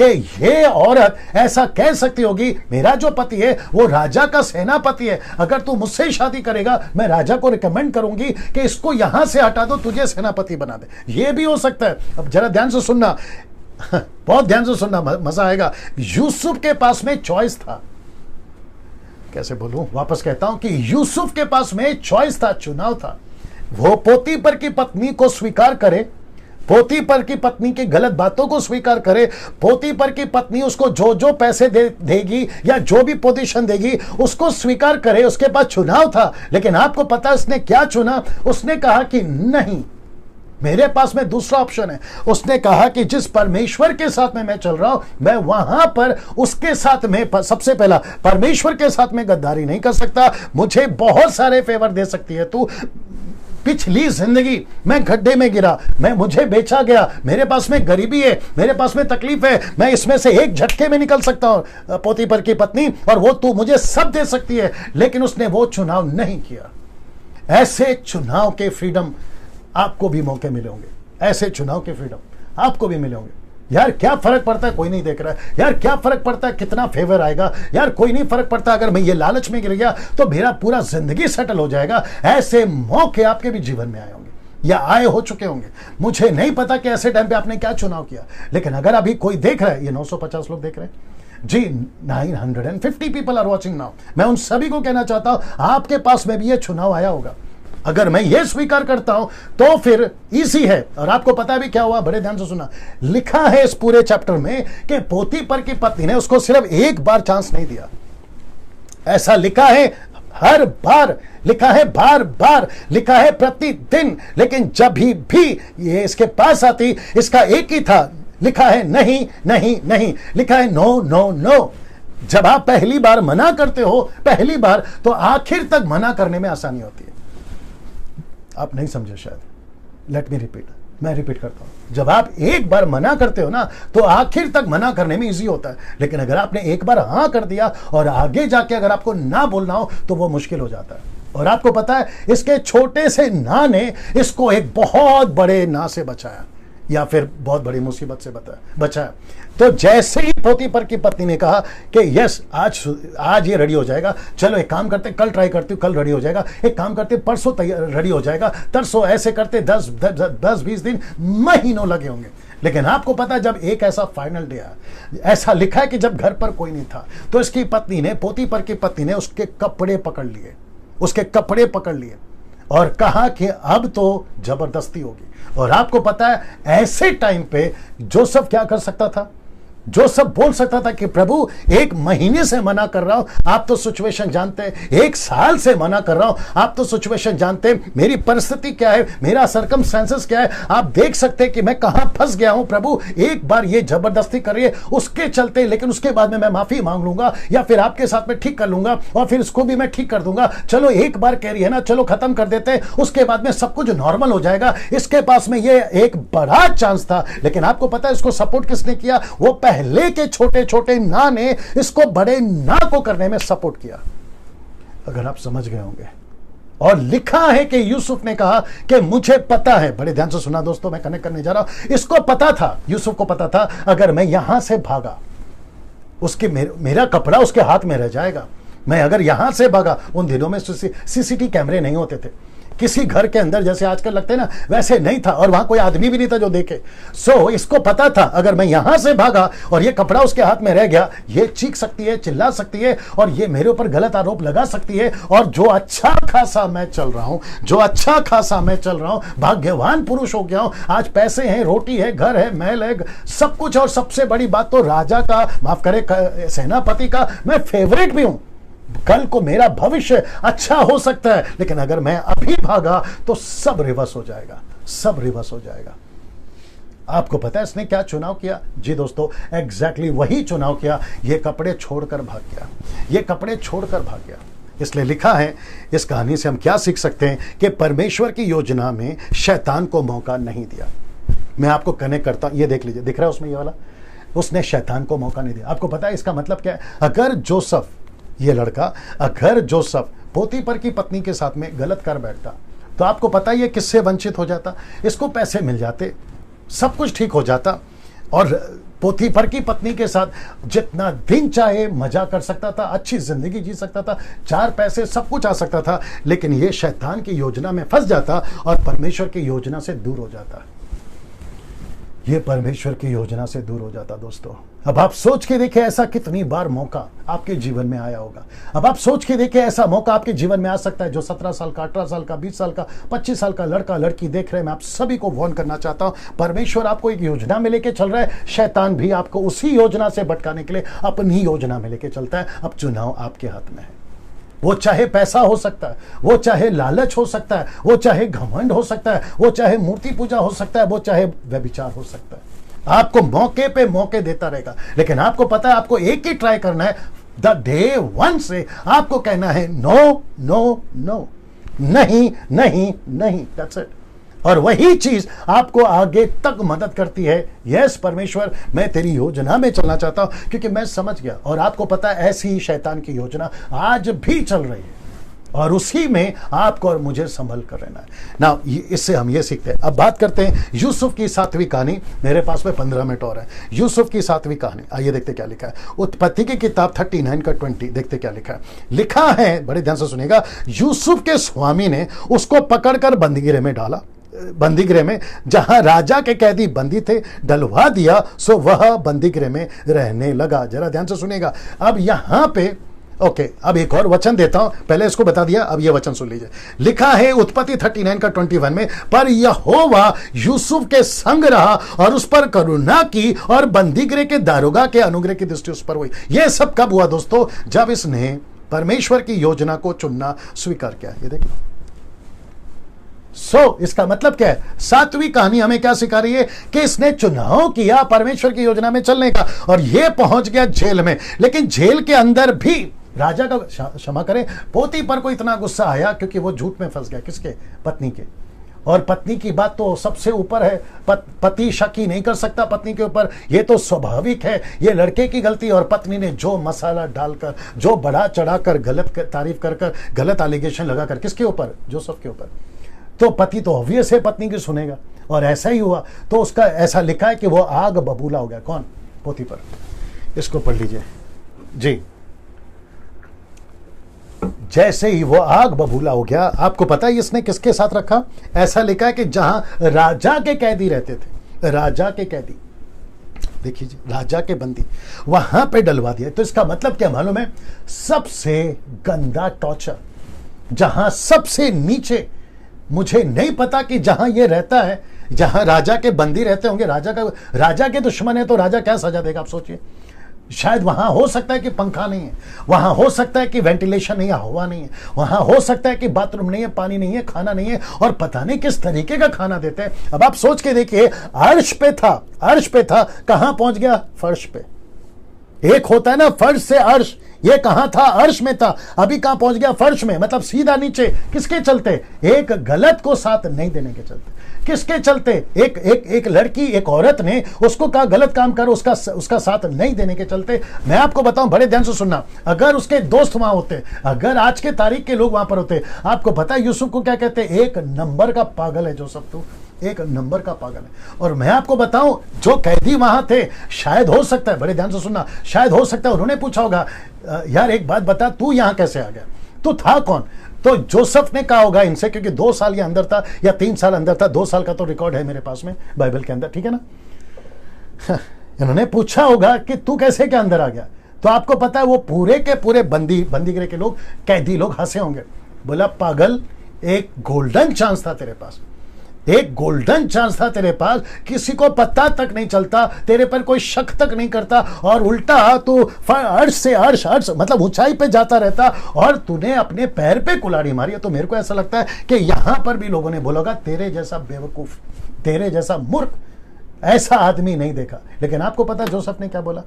कि ये औरत ऐसा कह सकती होगी, मेरा जो पति है वो राजा का सेनापति है, अगर तू मुझसे शादी करेगा मैं राजा को रिकमेंड करूंगी कि इसको यहां से हटा दो, तुझे सेनापति बना दे। ये भी हो सकता है। अब जरा ध्यान से सुनना, बहुत ध्यान से सुनना, मजा आएगा। यूसुफ के पास में चॉइस था। कैसे बोलूं, वापस कहता हूं कि यूसुफ के पास में चॉइस था, चुनाव था। वो पोतीफर की पत्नी को स्वीकार करे, पोतीफर की पत्नी की गलत बातों को स्वीकार करे, पोतीफर की पत्नी उसको जो जो पैसे देगी या जो भी पोजीशन देगी उसको स्वीकार करे। उसके पास चुनाव था, लेकिन आपको पता है उसने क्या चुना? उसने कहा कि नहीं, मेरे पास में दूसरा ऑप्शन है। उसने कहा कि जिस परमेश्वर के साथ में मैं चल रहा हूं, मैं वहां पर उसके साथ में सबसे पहला परमेश्वर के साथ में गद्दारी नहीं कर सकता। मुझे बहुत सारे फेवर दे सकती है तू, पिछली जिंदगी मैं गड्ढे में गिरा, मुझे बेचा गया, मेरे पास में गरीबी है, मेरे पास में तकलीफ है, मैं इसमें से एक झटके में निकल सकता हूं पोतीफर की पत्नी, और वो तू मुझे सब दे सकती है। लेकिन उसने वो चुनाव नहीं किया। ऐसे चुनाव के फ्रीडम आपको भी मौके मिले होंगे, ऐसे चुनाव के फ्रीडम आपको भी मिले होंगे। यार क्या फर्क पड़ता है, कोई नहीं देख रहा है। यार क्या फर्क पड़ता है कितना फेवर आएगा, यार कोई नहीं फर्क पड़ता अगर मैं ये लालच में गिर गया तो मेरा पूरा जिंदगी सेटल हो जाएगा। ऐसे मौके आपके भी जीवन में आए होंगे या आए हो चुके होंगे। मुझे नहीं पता कि ऐसे टाइम पे आपने क्या चुनाव किया, लेकिन अगर अभी कोई देख रहा है, ये 950 लोग देख रहे हैं जी, 950 पीपल आर वॉचिंग नाउ। मैं उन सभी को कहना चाहता हूं आपके पास में भी ये चुनाव आया होगा। अगर मैं ये स्वीकार करता हूं तो फिर इजी है। और आपको पता भी क्या हुआ, बड़े ध्यान से सुना, लिखा है इस पूरे चैप्टर में कि पोतीफर की पत्नी ने उसको सिर्फ एक बार चांस नहीं दिया। ऐसा लिखा है हर बार, लिखा है बार बार, लिखा है प्रतिदिन। लेकिन जब भी ये इसके पास आती, इसका एक ही था, लिखा है नहीं नहीं नहीं, लिखा है नो नो नो। जब आप पहली बार मना करते हो, पहली बार, तो आखिर तक मना करने में आसानी होती है। आप नहीं समझे शायद, लेट मी रिपीट, मैं रिपीट करता हूं। जब आप एक बार मना करते हो ना, तो आखिर तक मना करने में इजी होता है। लेकिन अगर आपने एक बार हाँ कर दिया और आगे जाके अगर आपको ना बोलना हो तो वो मुश्किल हो जाता है। और आपको पता है इसके छोटे से ना ने इसको एक बहुत बड़े ना से बचाया, या फिर बहुत बड़ी मुसीबत से बचाया। तो जैसे ही पोतीफर की पत्नी ने कहा कि यस, आज ये रेडी हो जाएगा, चलो एक काम करते, कल ट्राई करती हूँ, कल रेडी हो जाएगा, एक काम करते परसों रेडी हो जाएगा, तरसों, ऐसे करते 10-20 दिन, महीनों लगे होंगे। लेकिन आपको पता है जब एक ऐसा फाइनल डे आया, ऐसा लिखा है कि जब घर पर कोई नहीं था, तो इसकी पत्नी ने, पोतीफर की पत्नी ने उसके कपड़े पकड़ लिए, उसके कपड़े पकड़ लिए और कहा कि अब तो जबरदस्ती होगी। और आपको पता है ऐसे टाइम पे जोसेफ क्या कर सकता था? जोसेफ बोल सकता था कि प्रभु 1 महीने से मना कर रहा हूं, आप तो सिचुएशन जानते हैं, 1 साल से मना कर रहा हूं, आप तो सिचुएशन जानते हैं, मेरी परिस्थिति क्या है, मेरा सर्कमस्टेंसेस क्या है, आप देख सकते हैं कि मैं कहां फंस गया हूं। प्रभु एक बार ये जबरदस्ती करिए उसके चलते, लेकिन उसके बाद में मैं माफी मांग लूंगा या फिर आपके साथ में ठीक कर लूंगा और फिर इसको भी मैं ठीक कर दूंगा। चलो एक बार कह रही है ना, चलो खत्म कर देते हैं, उसके बाद में सब कुछ नॉर्मल हो जाएगा। इसके पास में ये एक बड़ा चांस था। लेकिन आपको पता है इसको सपोर्ट किसने किया? वो पहले के छोटे छोटे ना ने इसको बड़े ना को करने में सपोर्ट किया, अगर आप समझ गए होंगे। और लिखा है कि यूसुफ ने कहा कि मुझे पता है, बड़े ध्यान से सुना दोस्तों, मैं कनेक्ट करने जा रहा हूं, इसको पता था, यूसुफ को पता था अगर मैं यहां से भागा, उसके मेरा कपड़ा उसके हाथ में रह जाएगा। मैं अगर यहां से भागा, उन दिनों में सीसीटीवी कैमरे नहीं होते थे, किसी घर के अंदर जैसे आजकल लगते हैं ना, वैसे नहीं था, और वहां कोई आदमी भी नहीं था जो देखे। सो इसको पता था अगर मैं यहां से भागा और ये कपड़ा उसके हाथ में रह गया, ये चीख सकती है, चिल्ला सकती है और ये मेरे ऊपर गलत आरोप लगा सकती है। और जो अच्छा खासा मैं चल रहा हूं, जो अच्छा खासा मैं चल रहा हूं, भाग्यवान पुरुष हो गया हूं, आज पैसे हैं, रोटी है, घर है, महल है, सब कुछ, और सबसे बड़ी बात तो राजा का, माफ करे, सेनापति का मैं फेवरेट भी हूं। कल को मेरा भविष्य अच्छा हो सकता है, लेकिन अगर मैं अभी भागा तो सब रिवर्स हो जाएगा, सब रिवर्स हो जाएगा। आपको पता है इसने क्या चुनाव किया? जी दोस्तों, एग्जैक्टली वही चुनाव किया। ये कपड़े छोड़कर भाग गया, ये कपड़े छोड़कर भाग गया। इसलिए लिखा है, इस कहानी से हम क्या सीख सकते हैं कि परमेश्वर की योजना में शैतान को मौका नहीं दिया। मैं आपको कनेक्ट करता हूं, ये देख लीजिए, दिख रहा है उसमें ये वाला, उसने शैतान को मौका नहीं दिया। आपको पता है इसका मतलब क्या है? अगर जोसेफ, ये लड़का, अगर जोसेफ पोतीफर की पत्नी के साथ में गलत कर बैठता, तो आपको पता है ये किससे वंचित हो जाता? इसको पैसे मिल जाते, सब कुछ ठीक हो जाता, और पोतीफर की पत्नी के साथ जितना दिन चाहे मजा कर सकता था, अच्छी जिंदगी जी सकता था, 4 पैसे, सब कुछ आ सकता था। लेकिन ये शैतान की योजना में फंस जाता और परमेश्वर की योजना से दूर हो जाता। ये परमेश्वर की योजना से दूर हो जाता दोस्तों। अब आप सोच के देखिए ऐसा कितनी बार मौका आपके जीवन में आया होगा। अब आप सोच के देखिए ऐसा मौका आपके जीवन में आ सकता है। जो 17 साल का, 18 साल का, 20 साल का, 25 साल का लड़का लड़की देख रहे हैं, मैं आप सभी को वार्न करना चाहता हूं, परमेश्वर आपको एक योजना में लेके चल रहा है। शैतान भी आपको उसी योजना से भटकाने के लिए अपनी योजना में लेके चलता है। अब चुनाव आपके हाथ में है। वो चाहे पैसा हो सकता है, वो चाहे लालच हो सकता है, वो चाहे घमंड हो सकता है, वो चाहे मूर्ति पूजा हो सकता है, वो चाहे व्यभिचार हो सकता है। आपको मौके पे मौके देता रहेगा, लेकिन आपको पता है आपको एक ही ट्राई करना है। द डे वन से आपको कहना है नो नो नो, नहीं नहीं नहीं, दैट्स इट। और वही चीज आपको आगे तक मदद करती है। यस परमेश्वर, मैं तेरी योजना में चलना चाहता हूं क्योंकि मैं समझ गया। और आपको पता है ऐसी ही शैतान की योजना आज भी चल रही है और उसी में आपको और मुझे संभल कर रहना है ना। इससे हम ये सीखते हैं। अब बात करते हैं यूसुफ की 7वीं कहानी। मेरे पास में 15 मिनट और है। यूसुफ की 7वीं कहानी, आइए देखते क्या लिखा है। उत्पत्ति की किताब 39 का 20, देखते क्या लिखा है। लिखा है, बड़े ध्यान से सुनिएगा, यूसुफ के स्वामी ने उसको पकड़कर बंदीगृह में डाला, बंदीगृह में जहां राजा के कैदी बंदी थे डलवा दिया, सो वह बंदीगृह में रहने लगा। जरा ध्यान से सुनिएगा। अब यहां पे ओके, अब एक और वचन देता हूं, पहले इसको बता दिया, अब ये वचन सुन लीजिए। लिखा है उत्पत्ति 39 का 21 में, पर यहोवा यूसुफ के संग रहा और उस पर करुणा की और बंदीगृह के दारोगा के अनुग्रह की दृष्टि उस पर हुई। यह सब कब हुआ दोस्तों? जब इसने परमेश्वर की योजना को चुनना स्वीकार किया। ये देखो, इसका मतलब क्या है? 7वीं कहानी हमें क्या सिखा रही है कि इसने चुनाव किया परमेश्वर की योजना में चलने का और यह पहुंच गया जेल में। लेकिन जेल के अंदर भी राजा का, क्षमा करें, पोती पर को इतना गुस्सा आया क्योंकि वो झूठ में फंस गया। किसके? पत्नी के। और पत्नी की बात तो सबसे ऊपर है। पति शक ही नहीं कर सकता पत्नी के ऊपर, ये तो स्वाभाविक है। ये लड़के की गलती, और पत्नी ने जो मसाला डालकर, जो बढ़ा चढ़ाकर, गलत तारीफ कर गलत एलिगेशन लगाकर, किसके ऊपर? जोसेफ के ऊपर। तो पति तो ऑब्वियस है पत्नी की सुनेगा, और ऐसा ही हुआ। तो उसका ऐसा लिखा है कि वो आग बबूला हो गया। कौन? पोतीफर। इसको पढ़ लीजिए जी। जैसे ही वो आग बबूला हो गया, आपको पता है इसने किसके साथ रखा? ऐसा लिखा है कि जहां राजा के कैदी रहते थे, राजा के कैदी, देखिए जी, राजा के बंदी, वहां पे डलवा दिया। तो इसका मतलब क्या मालूम है? सबसे गंदा टॉर्चर, जहां सबसे नीचे, मुझे नहीं पता कि जहां ये रहता है, जहां राजा के बंदी रहते होंगे, राजा के दुश्मन है, तो राजा क्या सजा देगा आप सोचिए। शायद वहां हो सकता है कि पंखा नहीं है, वहां हो सकता है कि वेंटिलेशन नहीं है, हवा नहीं है, वहां हो सकता है कि बाथरूम नहीं है, पानी नहीं है, खाना नहीं है, और पता नहीं किस तरीके का खाना देते हैं। अब आप सोच के देखिए, अर्श पे था, अर्श पे था, कहां पहुंच गया? फर्श पे। एक होता है ना फर्श से अर्श, ये कहां था? अर्श में था, अभी कहां पहुंच गया? फर्श में, मतलब सीधा नीचे। किसके चलते? एक गलत को साथ नहीं देने के चलते। किसके चलते? एक लड़की, एक औरत ने उसको कहा गलत काम कर, उसका साथ नहीं देने के चलते। मैं आपको बताऊं, बड़े ध्यान से सुनना, अगर उसके दोस्त वहां होते, अगर आज के तारीख के लोग वहां पर होते, आपको पता है यूसुफ को क्या कहते? एक नंबर का पागल है जोसेफ, तू एक नंबर का पागल है। और मैं आपको बताऊं, जो कैदी वहां थे, शायद हो सकता है, बड़े ध्यान से सुनना, शायद हो सकता है उन्होंने पूछा होगा, यार एक बात बता, तू यहां कैसे आ गया? तू था कौन? तो जोसेफ ने कहा होगा इनसे, क्योंकि 2 साल ये अंदर था या 3 साल अंदर था, 2 साल का तो रिकॉर्ड है मेरे पास में बाइबल के अंदर, ठीक है ना। इन्होंने पूछा होगा कि तू कैसे क्या अंदर आ गया? तो आपको पता है वो पूरे के पूरे बंदीगृह के लोग, कैदी लोग हंसे होंगे। बोला पागल, एक गोल्डन चांस था तेरे पास, एक गोल्डन चांस था तेरे पास, किसी को पता तक नहीं चलता, तेरे पर कोई शक तक नहीं करता, और उल्टा तू अर्श से अर्श मतलब ऊंचाई पे जाता रहता, और तूने अपने पैर पे कुल्हाड़ी मारी। तो मेरे को ऐसा लगता है कि यहां पर भी लोगों ने बोला तेरे जैसा बेवकूफ, तेरे जैसा मूर्ख, ऐसा आदमी नहीं देखा। लेकिन आपको पता जोसेफ ने क्या बोला?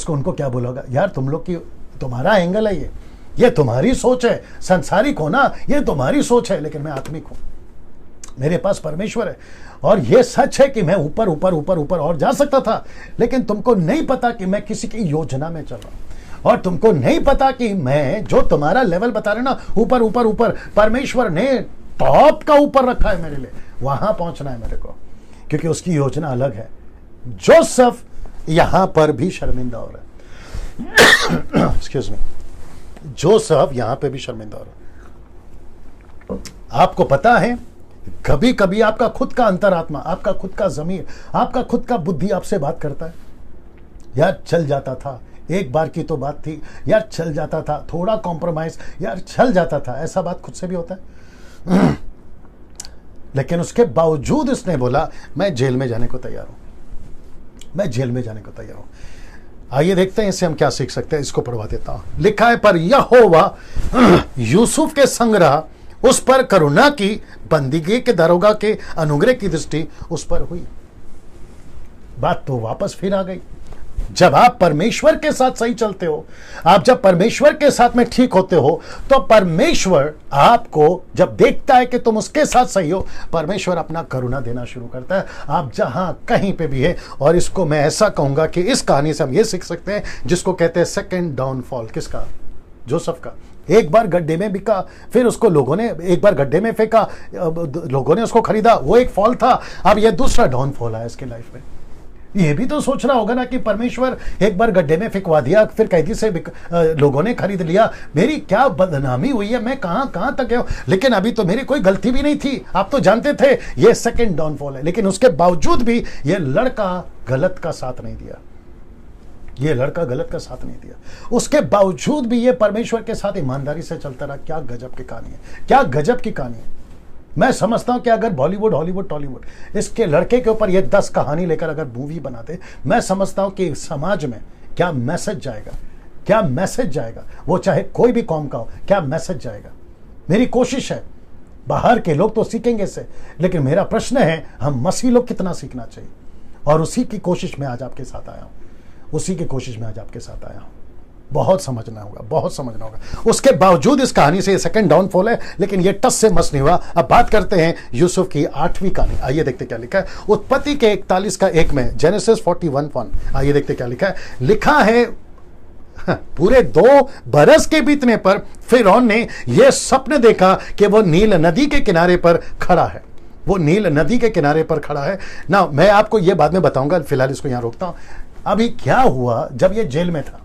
उनको क्या बोला? यार तुम लोग की, तुम्हारा एंगल है ये तुम्हारी सोच है, संसारिक हो ना, ये तुम्हारी सोच है, लेकिन मैं आत्मिक हूं, मेरे पास परमेश्वर है। और यह सच है कि मैं ऊपर ऊपर ऊपर ऊपर और जा सकता था, लेकिन तुमको नहीं पता कि मैं किसी की योजना में चल रहा हूं, और तुमको नहीं पता कि मैं जो तुम्हारा लेवल बता रहे ना, ऊपर ऊपर ऊपर, परमेश्वर ने टॉप का ऊपर रखा है मेरे लिए, वहां पहुंचना है मेरे को, क्योंकि उसकी योजना अलग है। जोसेफ यहां पर भी शर्मिंदा हो रहा है। एक्सक्यूज मी, जोसेफ यहां पे भी शर्मिंदा हो रहा है। आपको पता है कभी कभी आपका खुद का अंतरात्मा, आपका खुद का ज़मीर, आपका खुद का बुद्धि आपसे बात करता है, यार चल जाता था, एक बार की तो बात थी, यार चल जाता था, थोड़ा कॉम्प्रोमाइज, यार चल जाता था। ऐसा बात खुद से भी होता है। लेकिन उसके बावजूद इसने बोला मैं जेल में जाने को तैयार हूं, मैं जेल में जाने को तैयार हूं। आइए देखते हैं इससे हम क्या सीख सकते हैं। इसको पढ़वा देता हूं। लिखा है, पर यहोवा यूसुफ के संग रहा, उस पर करुणा की, बंदीगी के दरोगा के अनुग्रह की दृष्टि उस पर हुई। बात तो वापस फिर आ गई। जब आप परमेश्वर के साथ सही चलते हो, आप जब परमेश्वर के साथ में ठीक होते हो, तो परमेश्वर आपको जब देखता है कि तुम उसके साथ सही हो, परमेश्वर अपना करुणा देना शुरू करता है, आप जहां कहीं पे भी है। और इसको मैं ऐसा कहूंगा कि इस कहानी से हम ये सीख सकते हैं, जिसको कहते हैं सेकंड डाउनफॉल। किसका? जोसेफ का। एक बार गड्ढे में बिका, फिर उसको लोगों ने एक बार गड्ढे में फेंका, लोगों ने उसको खरीदा, वो एक फॉल था। अब ये दूसरा डाउनफॉल है इसकी लाइफ में। ये भी तो सोचना होगा ना कि परमेश्वर एक बार गड्ढे में फेंकवा दिया, फिर कैदी से लोगों ने खरीद लिया, मेरी क्या बदनामी हुई है, मैं कहां तक गया, लेकिन अभी तो मेरी कोई गलती भी नहीं थी। आप तो जानते थे ये सेकंड डाउनफॉल है। लेकिन उसके बावजूद भी ये लड़का गलत का साथ नहीं दिया, ये लड़का गलत का साथ नहीं दिया। उसके बावजूद भी ये परमेश्वर के साथ ईमानदारी से चलता रहा। क्या गजब की कहानी है, क्या गजब की कहानी है। मैं समझता हूं कि अगर बॉलीवुड, हॉलीवुड, टॉलीवुड इसके लड़के के ऊपर ये 10 कहानी लेकर अगर मूवी बनाते, मैं समझता हूं कि समाज में क्या मैसेज जाएगा, क्या मैसेज जाएगा। वो चाहे कोई भी कौम का हो, क्या मैसेज जाएगा। मेरी कोशिश है, बाहर के लोग तो सीखेंगे इससे, लेकिन मेरा प्रश्न है हम मसीह लोग कितना सीखना चाहिए। और उसी की कोशिश में आज आपके साथ आया हूं, उसी की कोशिश में आज आपके साथ आया हूं। बहुत समझना होगा, बहुत समझना होगा। उसके बावजूद इस कहानी से सेकंड डाउनफॉल है, लेकिन ये टस से मस नहीं हुआ। अब बात करते हैं यूसुफ की 8वीं कहानी। आइए देखते क्या लिखा है उत्पत्ति के 41 का 1 में, जेनेसिस 41:1। आइए देखते क्या लिखा है। लिखा है, पूरे 2 बरस के बीतने पर फिरौन ने यह स्वप्न देखा कि वो नील नदी के किनारे पर खड़ा है। वो नील नदी के किनारे पर खड़ा है ना। मैं आपको यह बाद में बताऊंगा, फिलहाल इसको यहां रोकता हूं। अभी क्या हुआ, जब ये जेल में था,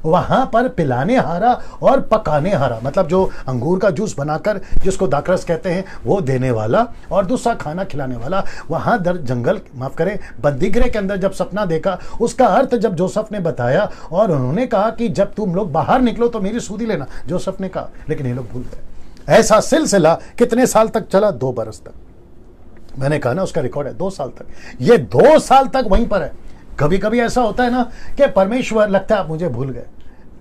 वहां पर पिलाने हारा और पकाने हारा, मतलब जो अंगूर का जूस बनाकर, जिसको दाकरस कहते हैं, वो देने वाला, और दूसरा खाना खिलाने वाला, वहां जंगल, माफ करें, बंदीगृह के अंदर जब सपना देखा, उसका अर्थ जब जोसेफ ने बताया, और उन्होंने कहा कि जब तुम लोग बाहर निकलो तो मेरी सूदी लेना, जोसेफ ने कहा, लेकिन ये लोग भूल गए। ऐसा सिलसिला कितने साल तक चला? 2 बरस तक। मैंने कहा ना, उसका रिकॉर्ड है 2 साल तक। ये 2 साल तक वहीं पर है। कभी कभी ऐसा होता है ना कि परमेश्वर, लगता है आप मुझे भूल गए,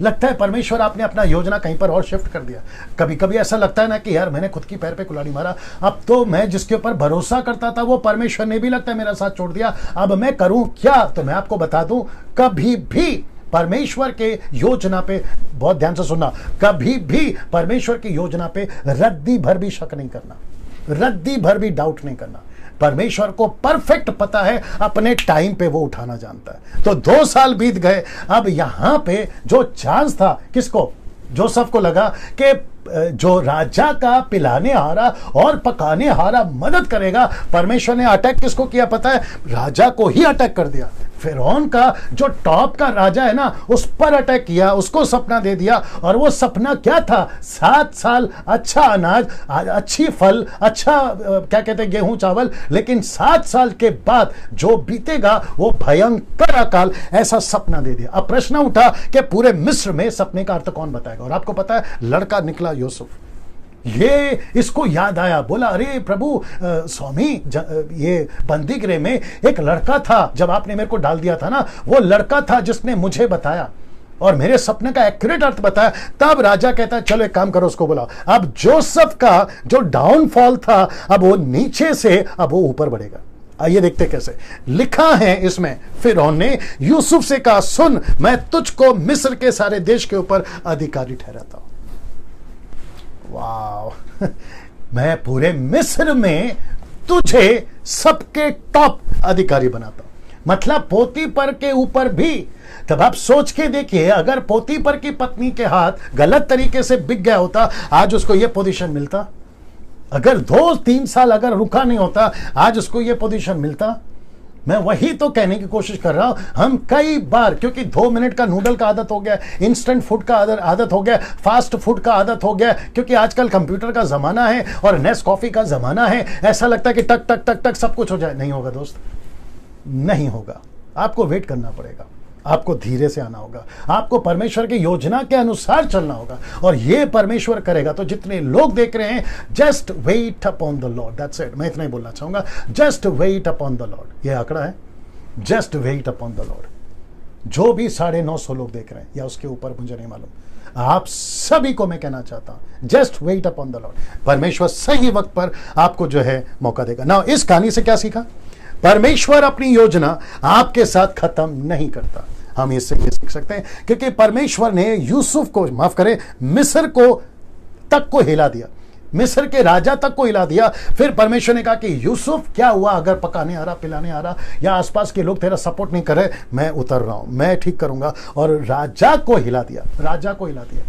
लगता है परमेश्वर आपने अपना योजना कहीं पर और शिफ्ट कर दिया। कभी कभी ऐसा लगता है ना कि यार मैंने खुद की पैर पे कुल्हाड़ी मारा, अब तो मैं जिसके ऊपर भरोसा करता था वो परमेश्वर ने भी, लगता है, मेरा साथ छोड़ दिया, अब मैं करूं क्या? तो मैं आपको बता दूं, कभी भी परमेश्वर के योजना पे, बहुत ध्यान से सुनना, कभी भी परमेश्वर की योजना पे रद्दी भर भी शक नहीं करना, रद्दी भर भी डाउट नहीं करना। परमेश्वर को परफेक्ट पता है, अपने टाइम पे वो उठाना जानता है। तो 2 साल बीत गए। अब यहां पे जो चांस था, किसको? जोसेफ को लगा कि जो राजा का पिलाने हारा और पकाने हारा मदद करेगा। परमेश्वर ने अटैक किसको किया पता है? राजा को ही अटैक कर दिया। फिरौन का जो टॉप का राजा है ना, उस पर अटैक किया, उसको सपना दे दिया। और वो सपना क्या था? 7 साल अच्छा अनाज, अच्छी फल, अच्छा क्या कहते हैं, गेहूं चावल। लेकिन 7 साल के बाद जो बीतेगा वो भयंकर अकाल, ऐसा सपना दे दिया। अब प्रश्न उठा कि पूरे मिस्र में सपने का अर्थ कौन बताएगा? और आपको पता है, लड़का निकला यूसुफ। ये इसको याद आया, बोला अरे प्रभु, स्वामी, ये बंदीगृह में एक लड़का था, जब आपने मेरे को डाल दिया था ना, वो लड़का था जिसने मुझे बताया और मेरे सपने का एक्यूरेट अर्थ बताया। तब राजा कहता है चलो एक काम करो, उसको बुलाओ। अब जोसेफ का जो डाउनफॉल था, अब वो नीचे से अब वो ऊपर बढ़ेगा। आइए देखते कैसे लिखा है इसमें। फिरौन ने यूसुफ से कहा, सुन, मैं तुझको मिस्र के सारे देश के ऊपर अधिकारी ठहराता हूं। वाह, मैं पूरे मिस्र में तुझे सबके टॉप अधिकारी बनाता हूं। मतलब पोतीपर के ऊपर भी। तब आप सोच के देखिए, अगर पोतीपर की पत्नी के हाथ गलत तरीके से बिक गया होता, आज उसको यह पोजीशन मिलता? अगर 2-3 साल अगर रुका नहीं होता, आज उसको यह पोजीशन मिलता? मैं वही तो कहने की कोशिश कर रहा हूं। हम कई बार, क्योंकि 2 मिनट का नूडल का आदत हो गया, इंस्टेंट फूड का आदत हो गया, फास्ट फूड का आदत हो गया, क्योंकि आजकल कंप्यूटर का जमाना है और नेस कॉफी का जमाना है, ऐसा लगता है कि टक टक टक टक सब कुछ हो जाए। नहीं होगा दोस्त, नहीं होगा। आपको वेट करना पड़ेगा, आपको धीरे से आना होगा, आपको परमेश्वर की योजना के अनुसार चलना होगा, और ये परमेश्वर करेगा। तो जितने लोग देख रहे हैं, just weight upon the Lord, that's it. मैं इतना ही बोलना चाहूंगा, just weight upon the Lord. ये आंकड़ा है, just weight upon the Lord. जो भी 950 लोग देख रहे हैं या उसके ऊपर, मुझे नहीं मालूम, आप सभी को मैं कहना चाहता हूं, just weight upon the Lord. परमेश्वर सही वक्त पर आपको जो है मौका देगा ना। इस कहानी से क्या सीखा? परमेश्वर अपनी योजना आपके साथ खत्म नहीं करता। हम इससे ये सीख सकते हैं, क्योंकि परमेश्वर ने यूसुफ को, माफ करें, मिस्र को हिला दिया, मिस्र के राजा तक को हिला दिया। फिर परमेश्वर ने कहा कि यूसुफ क्या हुआ, अगर पकाने आ रहा, पिलाने आ रहा, या आसपास के लोग तेरा सपोर्ट नहीं कर रहे, मैं उतर रहा हूं, मैं ठीक करूंगा। और राजा को हिला दिया, राजा को हिला दिया।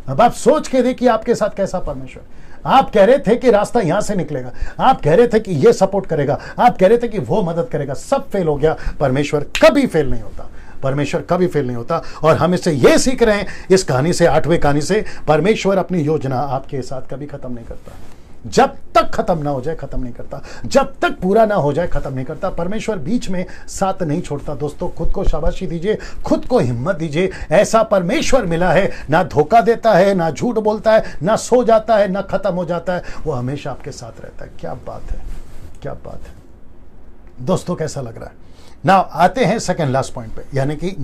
अब आप सोच के देखिए आपके साथ कैसा परमेश्वर। आप कह रहे थे कि रास्ता यहां से निकलेगा, आप कह रहे थे कि ये सपोर्ट करेगा, आप कह रहे थे कि वो मदद करेगा, सब फेल हो गया। परमेश्वर कभी फेल नहीं होता, परमेश्वर कभी फेल नहीं होता। और हम इससे ये सीख रहे हैं इस कहानी से, 8वें कहानी से, परमेश्वर अपनी योजना आपके साथ कभी खत्म नहीं करता। जब तक खत्म ना हो जाए खत्म नहीं करता, जब तक पूरा ना हो जाए खत्म नहीं करता। परमेश्वर बीच में साथ नहीं छोड़ता। दोस्तों, खुद को शाबाशी दीजिए, खुद को हिम्मत दीजिए। ऐसा परमेश्वर मिला है, ना धोखा देता है, ना झूठ बोलता है, ना सो जाता है, ना खत्म हो जाता है, वो हमेशा आपके साथ रहता है। क्या बात है, क्या बात है दोस्तों, कैसा लग रहा है ना। आते हैं सेकंड लास्ट पॉइंट पे, यानी कि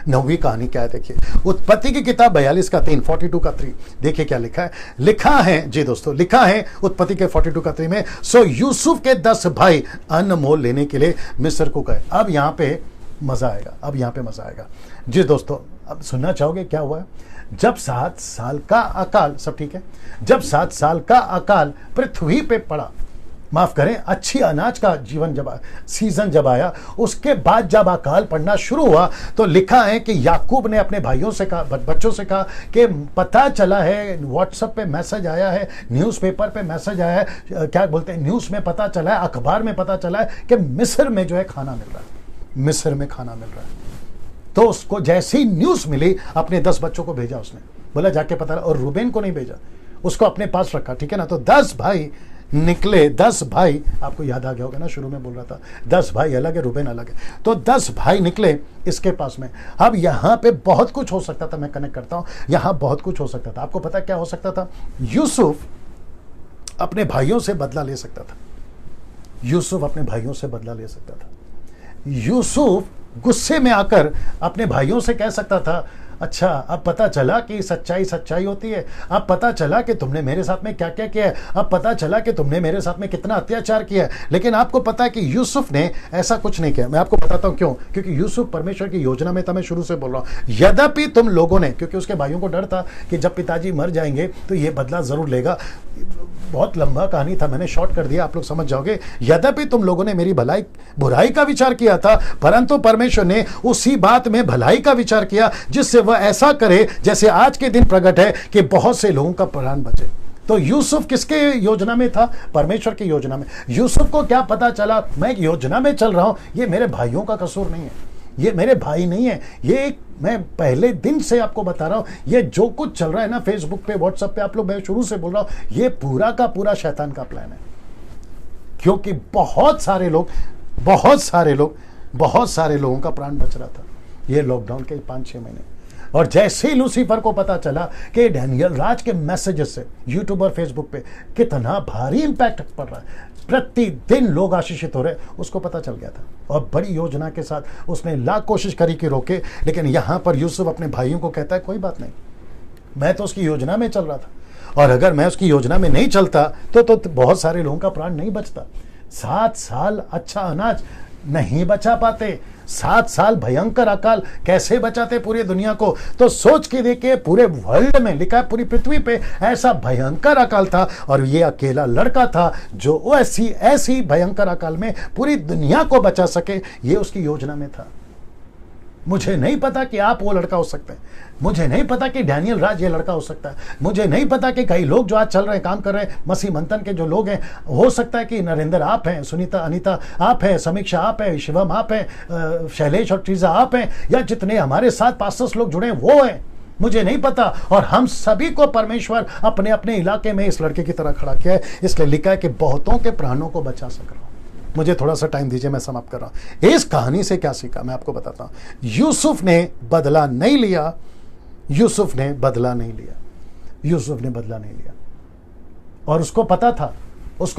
नौवीं कहानी क्या है। देखिए, उत्पत्ति की किताब 42 का 3, 42 का 3। देखिए क्या लिखा है, लिखा है जी दोस्तों, लिखा है उत्पत्ति के 42 का 3 में, सो यूसुफ के 10 भाई अन्न मोल लेने के लिए मिस्र को गए। अब यहाँ पे मजा आएगा, अब यहाँ पे मजा आएगा जी दोस्तों। अब सुनना चाहोगे क्या हुआ? जब 7 साल का अकाल, सब ठीक है, जब 7 साल का अकाल पृथ्वी पे पड़ा, माफ करें, अच्छी अनाज का सीजन जब आया, उसके बाद जब अकाल पड़ना शुरू हुआ, तो लिखा है कि याकूब ने अपने भाइयों से कहा, बच्चों से कहा कि पता चला है, व्हाट्सएप पे मैसेज आया है, न्यूज़पेपर पे मैसेज आया है, क्या बोलते हैं, न्यूज़ में पता चला है, अखबार में पता चला है कि मिस्र में जो है खाना मिल रहा है, मिस्र में खाना मिल रहा है। तो उसको जैसी ही न्यूज़ मिली, अपने 10 बच्चों को भेजा उसने, बोला जाके पता, और रूबेन को नहीं भेजा, उसको अपने पास रखा, ठीक है ना। तो 10 भाई निकले, 10 भाई, आपको याद आ गया होगा ना, शुरू में बोल रहा था 10 भाई अलग है, रूबेन अलग है। तो 10 भाई निकले इसके पास में। अब यहां पे बहुत कुछ हो सकता था, मैं कनेक्ट करता हूं, यहां बहुत कुछ हो सकता था। आपको पता क्या हो सकता था? यूसुफ अपने भाइयों से बदला ले सकता था, यूसुफ अपने भाइयों से बदला ले सकता था। यूसुफ गुस्से में आकर अपने भाइयों से कह सकता था, अच्छा अब पता चला कि सच्चाई सच्चाई होती है, अब पता चला कि तुमने मेरे साथ में क्या क्या किया है, अब पता चला कि तुमने मेरे साथ में कितना अत्याचार किया है। लेकिन आपको पता है कि यूसुफ ने ऐसा कुछ नहीं किया। मैं आपको बताता हूं क्यों, क्योंकि यूसुफ परमेश्वर की योजना में था। मैं शुरू से बोल रहा हूं, यद्यपि तुम लोगों ने, क्योंकि उसके भाइयों को डर था कि जब पिताजी मर जाएंगे तो ये बदला जरूर लेगा। बहुत लंबा कहानी था, मैंने शॉर्ट कर दिया, आप लोग समझ जाओगे। यद्यपि तुम लोगों ने मेरी बुराई का विचार किया था, परंतु परमेश्वर ने उसी बात में भलाई का विचार किया, जिससे वह ऐसा करे जैसे आज के दिन प्रकट है कि बहुत से लोगों का प्राण बचे। तो यूसुफ किसके योजना में था? परमेश्वर की योजना में। यूसुफ को क्या पता चला, मैं एक योजना में चल रहा हूं, ये मेरे भाइयों का कसूर नहीं है, ये मेरे भाई नहीं है, ये मैं पहले दिन से आपको बता रहा हूं, ये जो कुछ चल रहा है ना फेसबुक पे, व्हाट्सएप पे, आप लोग, मैं शुरू से बोल रहा हूं, ये पूरा का पूरा शैतान का प्लान है। क्योंकि बहुत सारे लोगों का प्राण बच रहा था ये लॉकडाउन के 5-6 महीने। और जैसे ही लूसीफर को पता चला कि डैनियल राज के मैसेजेस से यूट्यूब और फेसबुक पे कितना भारी इंपैक्ट पड़ रहा है, प्रतिदिन लोग आशीषित हो रहे, उसको पता चल गया था। और बड़ी योजना के साथ उसने लाख कोशिश करी कि रोके, लेकिन यहां पर यूसुफ अपने भाइयों को कहता है, कोई बात नहीं, मैं तो उसकी योजना में चल रहा था, और अगर मैं उसकी योजना में नहीं चलता तो बहुत सारे लोगों का प्राण नहीं बचता। 7 साल अच्छा अनाज नहीं बचा पाते, 7 साल भयंकर अकाल कैसे बचाते पूरी दुनिया को? तो सोच के देखिए, पूरे वर्ल्ड में लिखा है, पूरी पृथ्वी पे ऐसा भयंकर अकाल था, और ये अकेला लड़का था जो ऐसी भयंकर अकाल में पूरी दुनिया को बचा सके। ये उसकी योजना में था। मुझे नहीं पता कि आप वो लड़का हो सकते हैं, मुझे नहीं पता कि डैनियल राज ये लड़का हो सकता है, मुझे नहीं पता कि कई लोग जो आज चल रहे हैं, काम कर रहे हैं, मसीह मंथन के जो लोग हैं, हो सकता है कि नरेंद्र आप हैं, सुनीता अनीता आप हैं, समीक्षा आप हैं, शिवम आप हैं, शैलेश और ट्रीजा आप हैं, या जितने हमारे साथ पास्टर्स लोग जुड़े हैं वो हैं, मुझे नहीं पता। और हम सभी को परमेश्वर अपने अपने इलाके में इस लड़के की तरह खड़ा किया है, इसलिए लिखा है कि बहुतों के प्राणों को बचा सक रहा हूं। मुझे थोड़ा सा टाइम दीजिए, मैं समाप्त कर रहा हूं। इस कहानी से क्या सीखा मैं आपको बताता हूं। यूसुफ ने बदला नहीं लिया, यूसुफ ने बदला नहीं लिया, यूसुफ ने बदला नहीं लिया। और उसको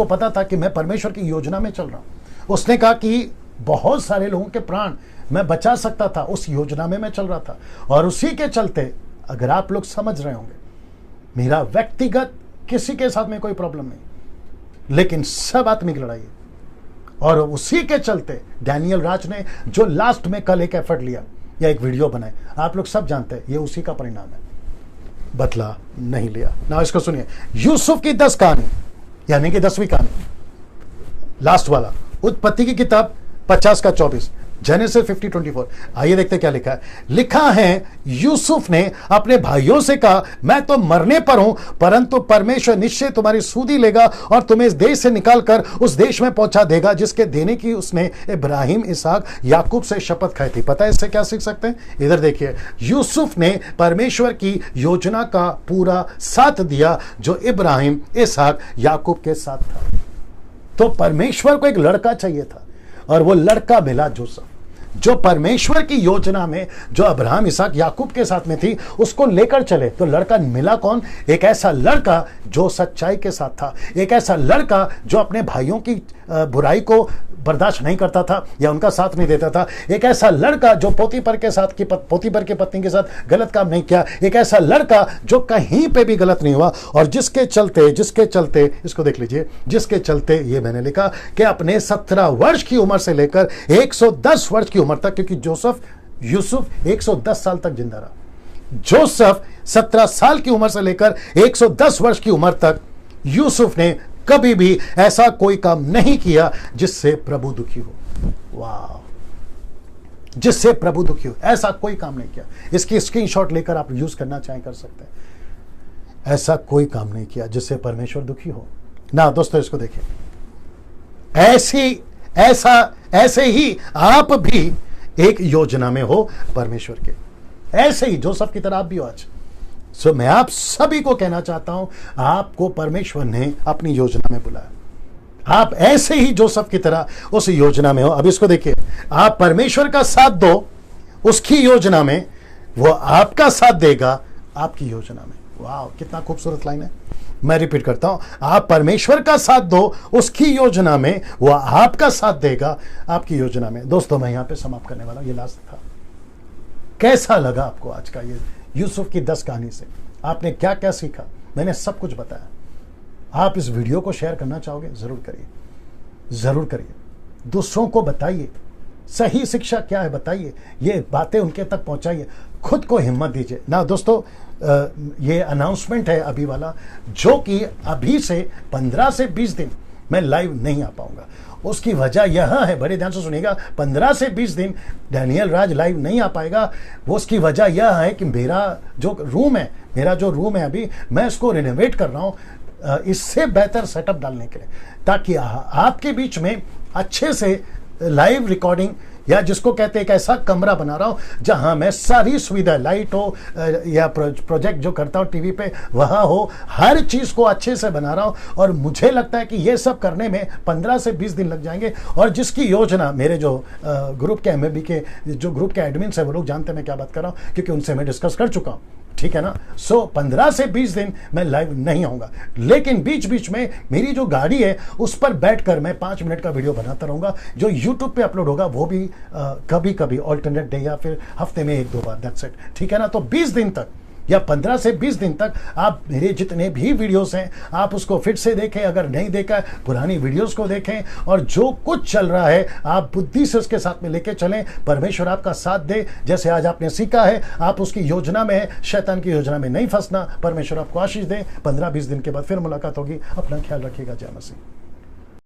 पता था कि मैं परमेश्वर की योजना में चल रहा हूं। उसने कहा कि बहुत सारे लोगों के प्राण मैं बचा सकता था, उस योजना में मैं चल रहा था। और उसी के चलते, अगर आप लोग समझ रहे होंगे, मेरा व्यक्तिगत किसी के साथ में कोई प्रॉब्लम नहीं, लेकिन सब आत्मिक लड़ाई है। और उसी के चलते डैनियल राज ने जो लास्ट में कल एक एफर्ट लिया या एक वीडियो बनाए, आप लोग सब जानते हैं, ये उसी का परिणाम है, बदला नहीं लिया ना। इसको सुनिए, यूसुफ की 10 कहानी, यानी कि 10वीं कहानी, लास्ट वाला, उत्पत्ति की किताब 50 का 24, जेनेसिस 50:24। आइए देखते क्या लिखा है। लिखा है, यूसुफ ने अपने भाइयों से कहा, मैं तो मरने पर हूं, परंतु परमेश्वर निश्चय तुम्हारी सूधी लेगा और तुम्हें इस देश से निकालकर उस देश में पहुंचा देगा जिसके देने की उसने इब्राहिम, इसहाक, याकूब से शपथ खाई थी। पता है इससे क्या सीख सकते हैं? इधर देखिए, यूसुफ ने परमेश्वर की योजना का पूरा साथ दिया जो इब्राहिम, इसहाक, याकूब के साथ था। तो परमेश्वर को एक लड़का चाहिए था और वो लड़का मिला जोसेफ, जो परमेश्वर की योजना में जो अब्राहम, इसहाक, याकूब के साथ में थी, उसको लेकर चले। तो लड़का मिला कौन? एक ऐसा लड़का जो सच्चाई के साथ था, एक ऐसा लड़का जो अपने भाइयों की बुराई को बर्दाश्त नहीं करता था या उनका साथ नहीं देता था, एक ऐसा लड़का जो पोतीपर की पत्नी के साथ गलत काम नहीं किया, एक ऐसा लड़का जो कहीं पे भी गलत नहीं हुआ, और जिसके चलते इसको देख लीजिए, जिसके चलते ये मैंने लिखा कि अपने 17 वर्ष की उम्र से लेकर 110 वर्ष की उम्र तक, क्योंकि यूसुफ 110 साल तक जिंदा रहा, जोसेफ 17 साल की उम्र से लेकर 110 वर्ष की उम्र तक यूसुफ ने कभी भी ऐसा कोई काम नहीं किया जिससे प्रभु दुखी हो। वाह, जिससे प्रभु दुखी हो, ऐसा कोई काम नहीं किया। इसकी स्क्रीनशॉट लेकर आप यूज करना चाहें कर सकते हैं। ऐसा कोई काम नहीं किया जिससे परमेश्वर दुखी हो ना। दोस्तों इसको देखिए, ऐसे ही आप भी एक योजना में हो परमेश्वर के, ऐसे ही जोसेफ की तरह आप भी हो आज। सो मैं आप सभी को कहना चाहता हूं, आपको परमेश्वर ने अपनी योजना में बुलाया। आप ऐसे ही जोसेफ की तरह उस योजना में हो। अब इसको देखिए, आप परमेश्वर का साथ दो उसकी योजना में, वो आपका साथ देगा आपकी योजना में। वाह, कितना खूबसूरत लाइन है। मैं रिपीट करता हूं, आप परमेश्वर का साथ दो उसकी योजना में, वो आपका साथ देगा आपकी योजना में। दोस्तों मैं यहां पे समाप्त करने वाला हूं, ये लास्ट था। कैसा लगा आपको आज का ये यूसुफ की 10 कहानी से? आपने क्या क्या सीखा? मैंने सब कुछ बताया। आप इस वीडियो को शेयर करना चाहोगे? जरूर करिए, जरूर करिए। दूसरों को बताइए, सही शिक्षा क्या है बताइए, ये बातें उनके तक पहुंचाइए, खुद को हिम्मत दीजिए ना। दोस्तों ये अनाउंसमेंट है अभी वाला, जो कि अभी से 15 से 20 दिन मैं लाइव नहीं आ पाऊंगा। उसकी वजह यह है, बड़े ध्यान से सुनिएगा, 15 से 20 दिन डैनियल राज लाइव नहीं आ पाएगा। वो उसकी वजह यह है कि मेरा जो रूम है अभी, मैं इसको रिनोवेट कर रहा हूँ इससे बेहतर सेटअप डालने के लिए, ताकि आपके बीच में अच्छे से लाइव रिकॉर्डिंग, या जिसको कहते हैं एक ऐसा कमरा बना रहा हूं जहां मैं सारी सुविधा, लाइट हो या प्रोजेक्ट जो करता हूं टीवी पे वहां हो, हर चीज को अच्छे से बना रहा हूं। और मुझे लगता है कि ये सब करने में 15 से 20 दिन लग जाएंगे। और जिसकी योजना मेरे जो ग्रुप के एमएबी के जो ग्रुप के एडमिन्स है वो लोग जानते हैं मैं क्या बात कर रहा हूं, क्योंकि उनसे मैं डिस्कस कर चुका हूं, ठीक है ना। सो 15 से 20 दिन मैं लाइव नहीं आऊंगा, लेकिन बीच बीच में मेरी जो गाड़ी है उस पर बैठकर मैं 5 मिनट का वीडियो बनाता रहूंगा, जो यूट्यूब पे अपलोड होगा, वो भी कभी कभी ऑल्टरनेट डे या फिर हफ्ते में 1-2 बार, दैट्स इट, ठीक है ना। तो 20 दिन तक या 15 से 20 दिन तक आप मेरे जितने भी वीडियोस हैं आप उसको फिर से देखें, अगर नहीं देखा पुरानी वीडियोस को देखें, और जो कुछ चल रहा है आप बुद्धि से उसके साथ में लेके चलें। परमेश्वर आपका साथ दे, जैसे आज आपने सीखा है, आप उसकी योजना में है, शैतान की योजना में नहीं फंसना। परमेश्वर आपको आशीष दे। 15-20 दिन के बाद फिर मुलाकात होगी। अपना ख्याल रखिएगा। जय मसीह।